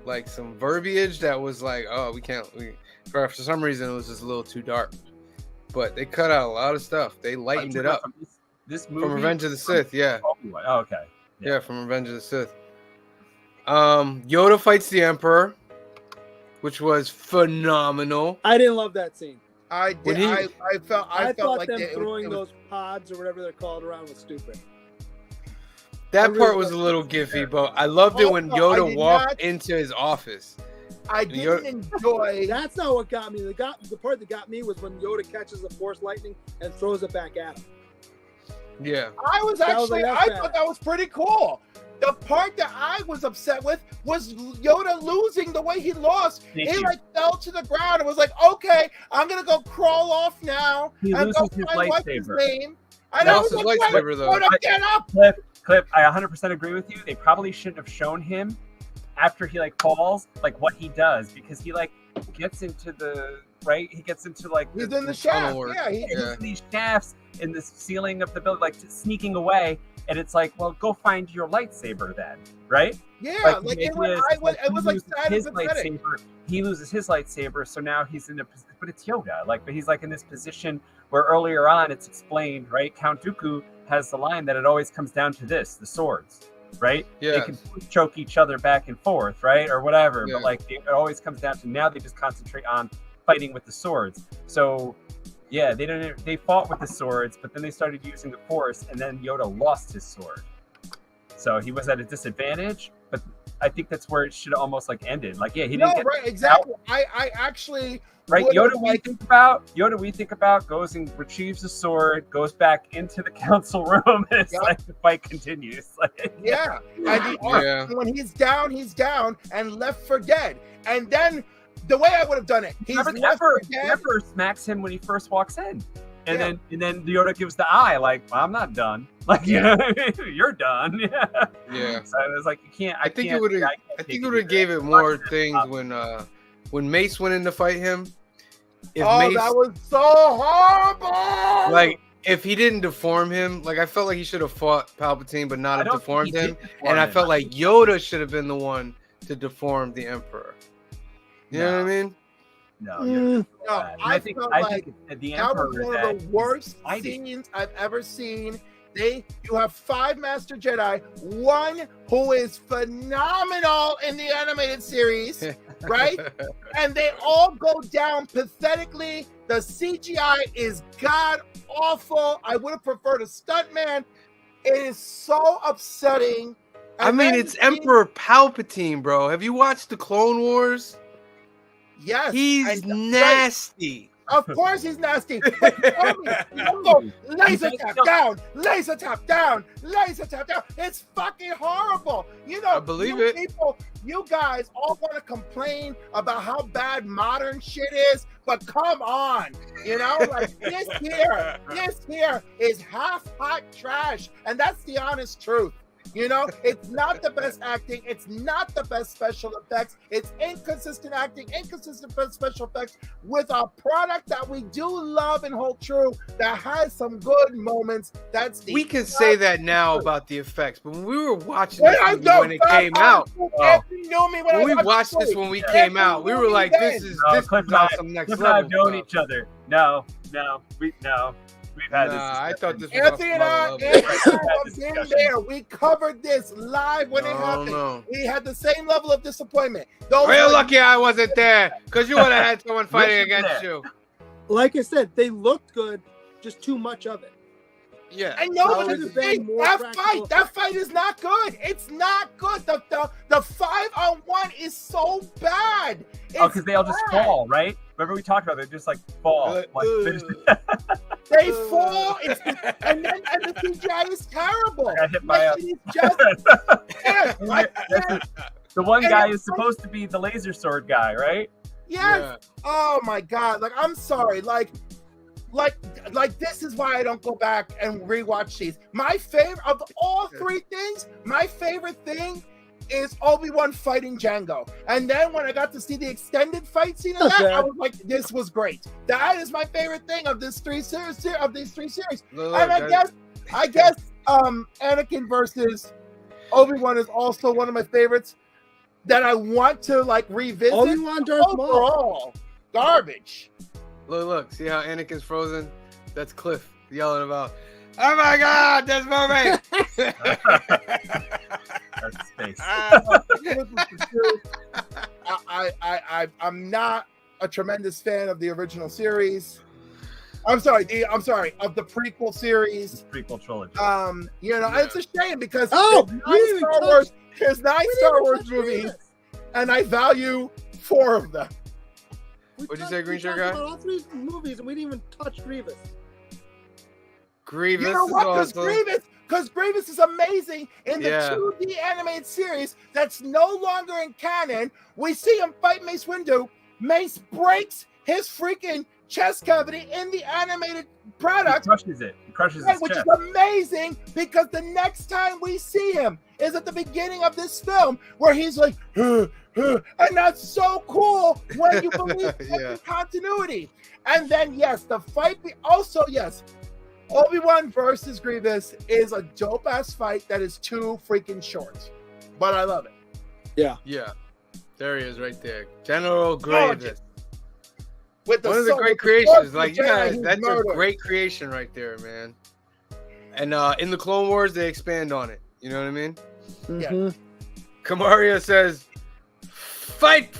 Like some verbiage that was like, oh, for some reason it was just a little too dark. But they cut out a lot of stuff. They lightened it up. From this movie. From Revenge of the Sith, yeah. Oh, okay. Yeah, from Revenge of the Sith. Yoda fights the Emperor, which was phenomenal. I didn't love that scene. I When did. he- I felt. I I felt thought like them it throwing was, those pods or whatever they're called around was stupid. That really part was a thought- little giffy, but I loved it when Also, I Yoda did walked not- into his office. I didn't enjoy. That's not what got me. The part that got me was when Yoda catches the Force lightning and throws it back at him. Yeah. I was That was actually. like, I that's thought bad. that was pretty cool. The part that I was upset with was Yoda losing the way he lost. Thank He you. like fell to the ground and was like, "Okay, I'm gonna go crawl off now He and go loses his find what's his lightsaber. name." And He I lost was his like, lightsaber, though. Yoda, get up! Clip, I 100% agree with you. They probably shouldn't have shown him after he like falls, like what he does, because he like gets into the right. He gets into like He's the, in the shaft. tunnel work. Yeah, he's Yeah. in these shafts in the ceiling of the building, like sneaking away. And it's like, well, go find your lightsaber then, right? yeah. Like the it was. idea is, It was he like loses sad and his pathetic. lightsaber. He loses his lightsaber, so now he's in a. But it's Yoda, like, but he's like in this position where earlier on it's explained, right? Count Dooku has the line that it always comes down to this: the swords, right? They Yes. can choke each other back and forth, right, or whatever. Yeah. But like, it always comes down to now they just concentrate on fighting with the swords. So Yeah, they fought with the swords, but then they started using the Force, and then Yoda lost his sword. So he was at a disadvantage, but I think that's where it should have almost like ended. Like, yeah, he didn't get right, exactly. I actually right. would've, Yoda we think about goes and retrieves the sword, goes back into the council room, and it's like the fight continues. Like, yeah. And when he's down and left for dead. And then the way I would have done it, he's left for dead. Emperor smacks him when he first walks in. And then Yoda gives the eye, like, well, I'm not done. Like, you know, you're done. Yeah. So it was like, you can't. I think it would have gave it more things when Mace went in to fight him. Mace, that was so horrible. Like, if he didn't deform him, like, I felt like he should have fought Palpatine, but not have deformed him. And I felt like Yoda should have been the one to deform the Emperor. You know what I mean? No, I think the Emperor was one of the worst scenes I've ever seen. You have 5 Master Jedi, one who is phenomenal in the animated series, right? And they all go down pathetically. The CGI is god awful. I would have preferred a stuntman. It is so upsetting. I mean, it's Emperor Palpatine, bro. Have you watched the Clone Wars? Yes. He's nasty. Of course he's nasty. But laser tap down, laser tap down, laser tap down. It's fucking horrible. You know, I believe it. People, you guys all want to complain about how bad modern shit is, but come on. You know, like this here is half hot trash. And that's the honest truth. You know, it's not the best acting. It's not the best special effects. It's inconsistent acting, inconsistent special effects with a product that we do love and hold true that has some good moments. We can say that now about the effects, but when we were watching this when it came out, when we watched this when we came out, we were like, this is not some next level. We've known each other. No. We've had this. I thought this was Anthony and I have been there. We covered this live when it happened. No. We had the same level of disappointment. You're lucky I wasn't there, because you would have had someone fighting against you. Like I said, they looked good, just too much of it. Yeah. I know, but that fight is not good. It's not good. The 5-on-1 is so bad. Because they all just fall, right? Remember we talked about it, they just like fall. They fall, and the CGI is terrible. I got hit by the one guy is supposed to be the laser sword guy, right? Yes. Yeah. Oh my god! Like, I'm sorry. Like this is why I don't go back and rewatch these. My favorite of all 3 things, my favorite thing is Obi-Wan fighting Jango. And then when I got to see the extended fight scene of that, I was like, this was great. That is my favorite thing of this 3 series. And I guess Anakin versus Obi-Wan is also one of my favorites that I want to like revisit. Obi-Wan Darth Maul. Garbage. Look, see how Anakin's frozen? That's Cliff yelling about, oh my god, this movie! That's space. I'm not a tremendous fan of the original series. I'm sorry, of the prequel series. The prequel trilogy. You know, it's a shame because there's 9 Star Wars movies, and I value 4 of them. What'd you say, Green Shirt Guy? All 3 movies, and we didn't even touch Grievous. Grievous. You know what? Because Grievous is amazing in the 2D animated series that's no longer in canon. We see him fight Mace Windu. Mace breaks his freaking chest cavity in the animated product. He crushes his which chest. is amazing because the next time we see him is at the beginning of this film where he's like, and that's so cool when you believe in continuity. And then, yes, the fight. Obi-Wan versus Grievous is a dope-ass fight that is too freaking short. But I love it. Yeah. There he is right there. General Grievous. One of the great creations. Like, that's a great creation right there, man. And in the Clone Wars, they expand on it. You know what I mean? Yeah. Kamaria says, fight!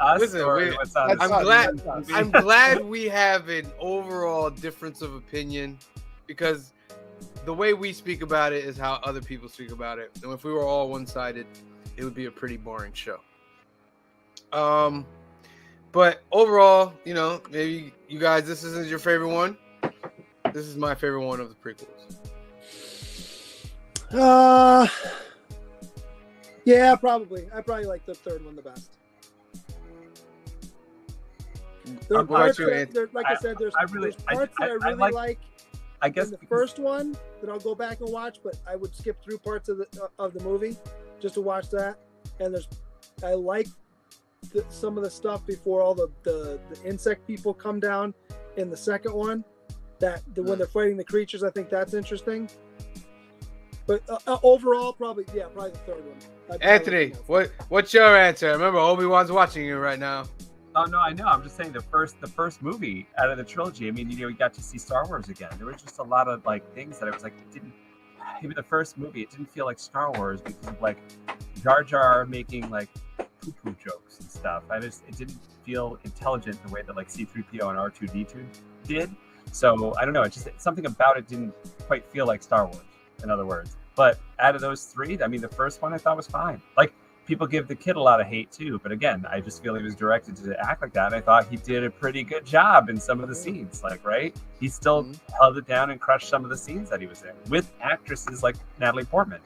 us Listen, or we- what's on That's this I'm us, glad. that's us. I'm glad we have an overall difference of opinion because the way we speak about it is how other people speak about it. And if we were all one-sided, it would be a pretty boring show. But overall, you know, maybe you guys, this isn't your favorite one. This is my favorite one of the prequels. Yeah, probably. I probably like the third one the best. There are What about parts you, that, Andy? there, like I said, there's parts that I really like I guess in the first one that I'll go back and watch, but I would skip through parts of the movie just to watch that. And I like some of the stuff before all the insect people come down in the second one. When they're fighting the creatures, I think that's interesting. But overall, probably the third one. Anthony, what's your answer? Remember, Obi-Wan's watching you right now. Oh no, I know. I'm just saying the first movie out of the trilogy. I mean, you know, we got to see Star Wars again. There was just a lot of like things that I was like, even the first movie, it didn't feel like Star Wars because of like Jar Jar making like poo-poo jokes and stuff. It didn't feel intelligent the way that like C-3PO and R2-D2 did. So I don't know. Something about it didn't quite feel like Star Wars. In other words, but out of those three, I mean, the first one I thought was fine. Like. People give the kid a lot of hate too, but again, I just feel he was directed to act like that. I thought he did a pretty good job in some of the scenes, like, right? He still held it down and crushed some of the scenes that he was in with actresses like Natalie Portman.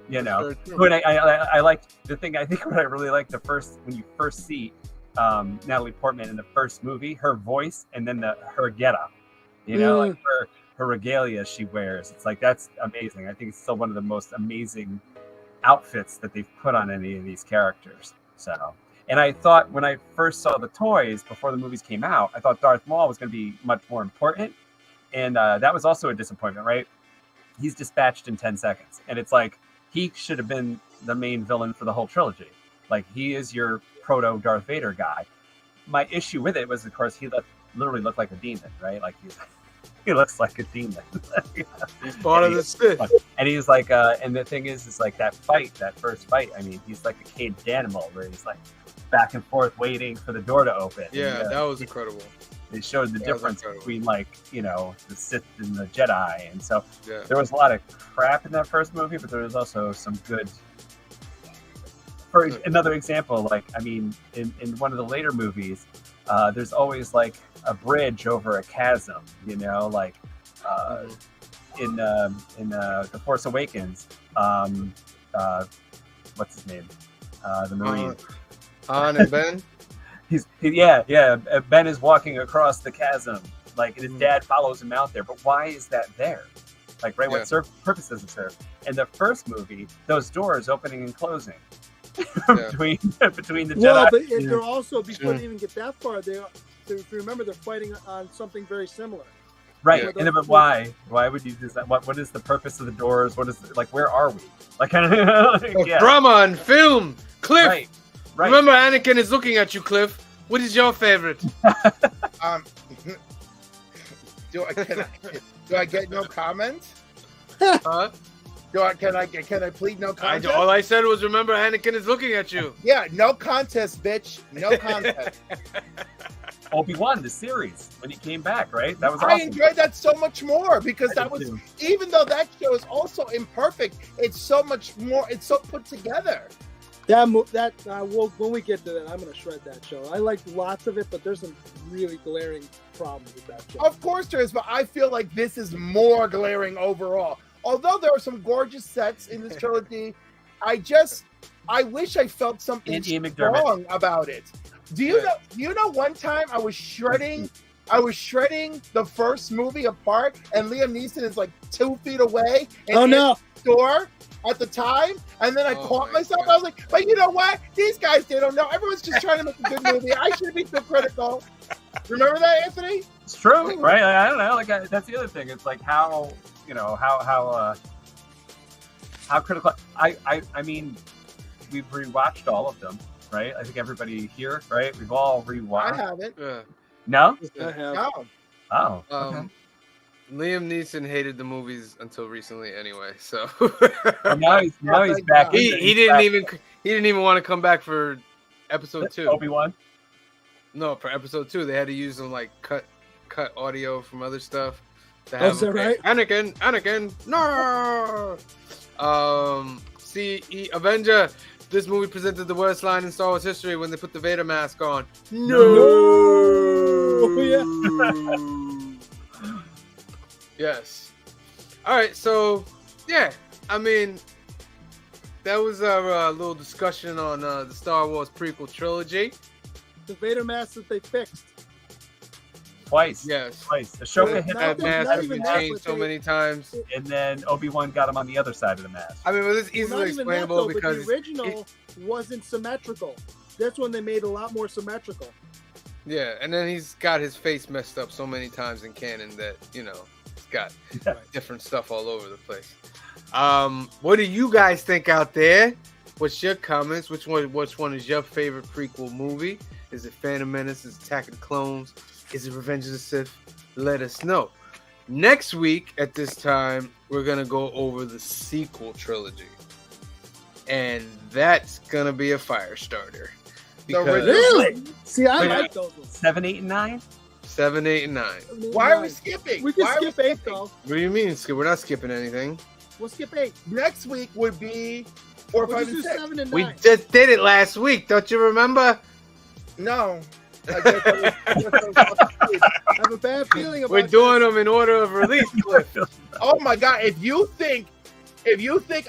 You know, but I liked the thing. I think what I really liked when you first see Natalie Portman in the first movie, her voice and then her getup. You know, like her regalia she wears. It's like that's amazing. I think it's still one of the most amazing outfits that they've put on any of these characters. So, and I thought when I first saw the toys before the movies came out, I thought Darth Maul was going to be much more important, and that was also a disappointment, right? He's dispatched in 10 seconds, and it's like he should have been the main villain for the whole trilogy. Like he is your proto Darth Vader guy. My issue with it was, of course, he literally looked like a demon, right? Like he looks like a demon. He's part of the Sith. And he's like, and the thing is like that first fight, I mean, he's like a caged animal where he's like back and forth waiting for the door to open. Yeah, and, that was incredible. They showed the difference between like, you know, the Sith and the Jedi. And so Yeah. there was a lot of crap in that first movie, but there was also some good. For another example, like, I mean, in one of the later movies, there's always like a bridge over a chasm, you know, like in The Force Awakens, what's his name? The Marine. Han and Ben. Ben is walking across the chasm, like, and his dad follows him out there. But why is that there? Like, right, what purpose does it serve? In the first movie, those doors opening and closing between the Jedi. Well, but they're also, before they even get that far, if you remember, they're fighting on something very similar. Right, Yeah. and then, but why? Why would you do that? What is the purpose of the doors? What is like? Where are we? Like, kind of Drama on film. Cliff. Right. Remember, Anakin is looking at you, Cliff. What is your favorite? Do I get no comment? Huh? Can I plead no contest? All I said was, remember, Anakin is looking at you. Yeah, no contest, bitch. No contest. Obi-Wan, the series, when he came back, right? That was awesome. I enjoyed that so much more because that was, even though that show is also imperfect, it's so much more, it's so put together. When we get to that, I'm going to shred that show. I like lots of it, but there's some really glaring problems with that show. Of course there is, but I feel like this is more glaring overall. Although there are some gorgeous sets in this trilogy, I wish I felt something strong about it. Do you know one time I was shredding the first movie apart, and Liam Neeson is like 2 feet away and the door at the time, and then I caught myself. I was like, but you know what? These guys, they don't know. Everyone's just trying to make a good movie. I shouldn't be so critical. Remember that, Anthony? It's true, right? I don't know. Like, that's the other thing. It's like how critical. I mean, we've rewatched all of them, right? I think everybody here, right? We've all rewatched. I haven't. No? I have. No. Oh. Okay. Liam Neeson hated the movies until recently, anyway. So Well, now he's back. he didn't even want to come back for episode 2. Obi-Wan. No, for episode 2, they had to use some like cut audio from other stuff. To is that right? Anakin, no. Avenger. This movie presented the worst line in Star Wars history when they put the Vader mask on. No. Yeah. Yes. All right. So, yeah. I mean, that was our little discussion on the Star Wars prequel trilogy. The Vader mask that they fixed. Twice. Yes. Twice. Ashoka hit That him, mask has been that, changed but so many times. and then Obi-Wan got him on the other side of the mask. I mean, well, this is Well, easily not even that, explainable though, but because the original wasn't symmetrical. That's when they made it a lot more symmetrical. yeah, and then he's got his face messed up so many times in canon that he's got different stuff all over the place. What do you guys think out there? What's your comments? Which one is your favorite prequel movie? Is it Phantom Menace? Is it Attack of the Clones? Is it Revenge of the Sith? Let us know. Next week at this time, we're gonna go over the sequel trilogy, and that's gonna be a fire starter. Because Really? See, I like those ones. 7, 8, and 9. 7, 8, and 9. Why are we skipping? We can Why are we skip 8 skipping? though. What do you mean? We're not skipping anything. We'll skip 8. Next week would be 4, We'll 5, just and do 6. 7 and 9. We just did it last week. Don't you remember? No. I guess I have a bad feeling about We're doing them in order of release, Cliff. Oh my god! If you think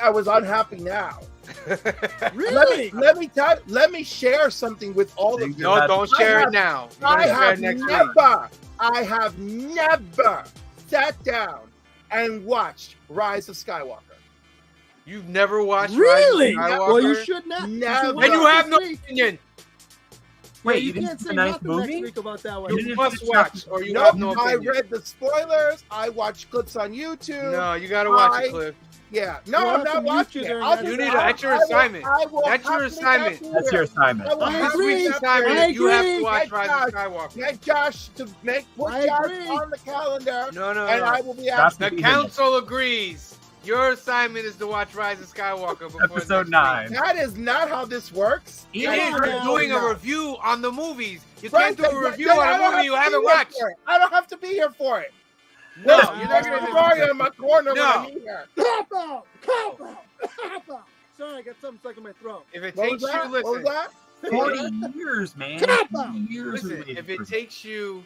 I was unhappy now, Really? let me share something with all of you. No, don't share it now. I have next week. I have never sat down and watched Rise of Skywalker. You've never watched Really? Rise of Skywalker? Well, you should not. Never. And you have no This week. opinion. Wait, you you didn't can't see say the ninth nothing next movie? week about that one. You must watch, or you Nope, have no I opinion. read the spoilers. I watched clips on YouTube. No, you gotta watch it, Cliff. Yeah. You No, I'm have not to watching mute it. your I'll internet. just- You need to- that's your assignment. I will That's your happily assignment. after That's it. your assignment. I will I This agree. week's happily assignment I is you have to agree. watch Get Rise Josh. of Skywalker. Get Josh to put I Josh agree. on the calendar, No, and I will be Josh, asking. The council agrees. Your assignment is to watch Rise of Skywalker before Episode next week. 9. That is not how this works. It Come is. on We're now. doing a No. review on the movies. You Right, can't do a then- review then I on a don't movie you have to haven't be here watched. for it. I don't have to be here for it. No, You're you're not not going to gonna be in my corner No. when I need her. Cop out! Cop out! Cop out! Sorry, I got something stuck in my throat. If it What takes was you, that? What was listen. that? 40 years, man. Come on. 40 years we Listen, waited if it for takes you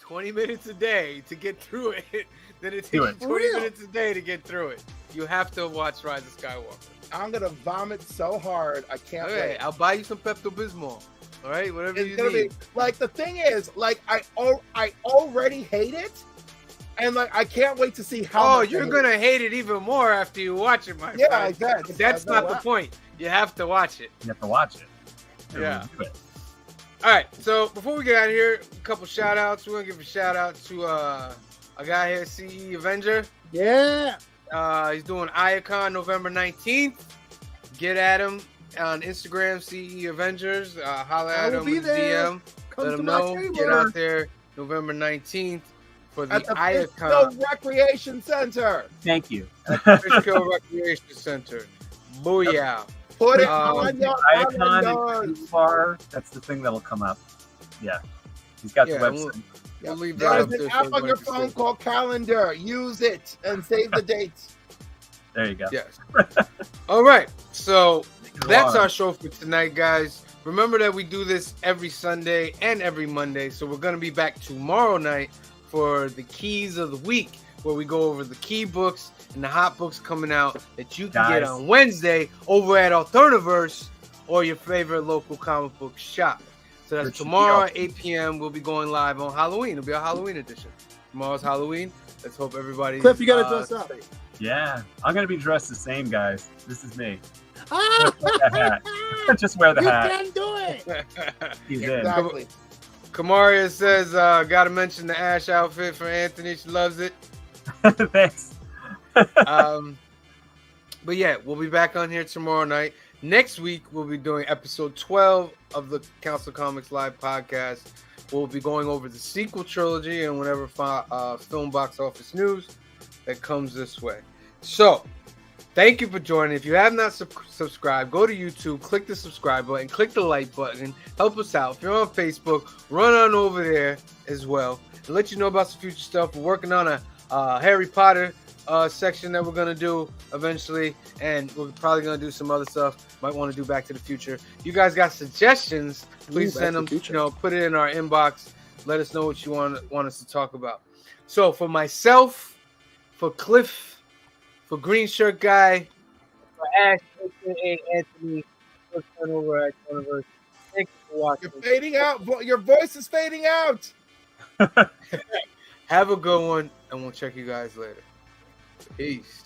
20 minutes a day to get through it, then it takes Do you it. 20 Real. minutes a day to get through it. You have to watch Rise of Skywalker. I'm going to vomit so hard. I can't Okay, wait. I'll buy you some Pepto-Bismol. All right, whatever It's you gonna need. be like, the thing is, like, I already hate it, and like I can't wait to see how. Oh, much I you're hate gonna hate it even more after you watch it, my Yeah, friend. I bet. But that's I not bet. the point. You have to watch it. You have to watch it. Yeah. Do it. All right, so before we get out of here, a couple shout outs. We're gonna give a shout out to a guy here, CE Avenger. Yeah. He's doing Iacon November 19th. Get at him on Instagram, CE Avengers. Holla I at will him be in there. DM. Come Let to him my know. table. Get out there November 19th for the At the Iacon Fishkill Recreation Center. Thank you. Fishkill Recreation Center. Booyah. Put it Um, on your Icon calendars. and far. That's the thing that'll come up. Yeah. He's got Yeah, the website. We'll leave that There's up there. an so app on everybody your can phone see. called Calendar. Use it and save the dates. There you go. Yes. All right. So that's Wow. our show for tonight, guys. Remember that we do this every Sunday and every Monday. So we're going to be back tomorrow night for the Keys of the Week, where we go over the key books and the hot books coming out that you can get Guys. on Wednesday over at Alternaverse or your favorite local comic book shop. So That that's should be tomorrow awesome. at 8 p.m. We'll be going live on Halloween. It'll be a Halloween edition. Tomorrow's Halloween. Let's hope everybody. Cliff, you gotta dress up. Yeah. I'm going to be dressed the same, guys. This is me. Ah! Just wear the hat. Just wear the You hat. can do it. He's Exactly. Kamaria says, gotta mention the Ash outfit for Anthony. She loves it. in. Thanks. But yeah, we'll be back on here tomorrow night. Next week, we'll be doing episode 12 of the Council Comics Live podcast. We'll be going over the sequel trilogy and whatever film box office news that comes this way. So, Thank you for joining. If you have not subscribed, go to YouTube, click the subscribe button, click the like button. Help us out. If you're on Facebook, run on over there as well. And let you know about some future stuff. We're working on a Harry Potter section that we're going to do eventually. And we're probably going to do some other stuff. Might want to do Back to the Future. You guys got suggestions, please send them. You know, put it in our inbox. Let us know what you want us to talk about. So for myself, for Cliff, for Green Shirt Guy, for Ash, aka Anthony, let's turn over at Universe. Thank you for watching. You're fading out. Your voice is fading out. Have a good one, and we'll check you guys later. Peace.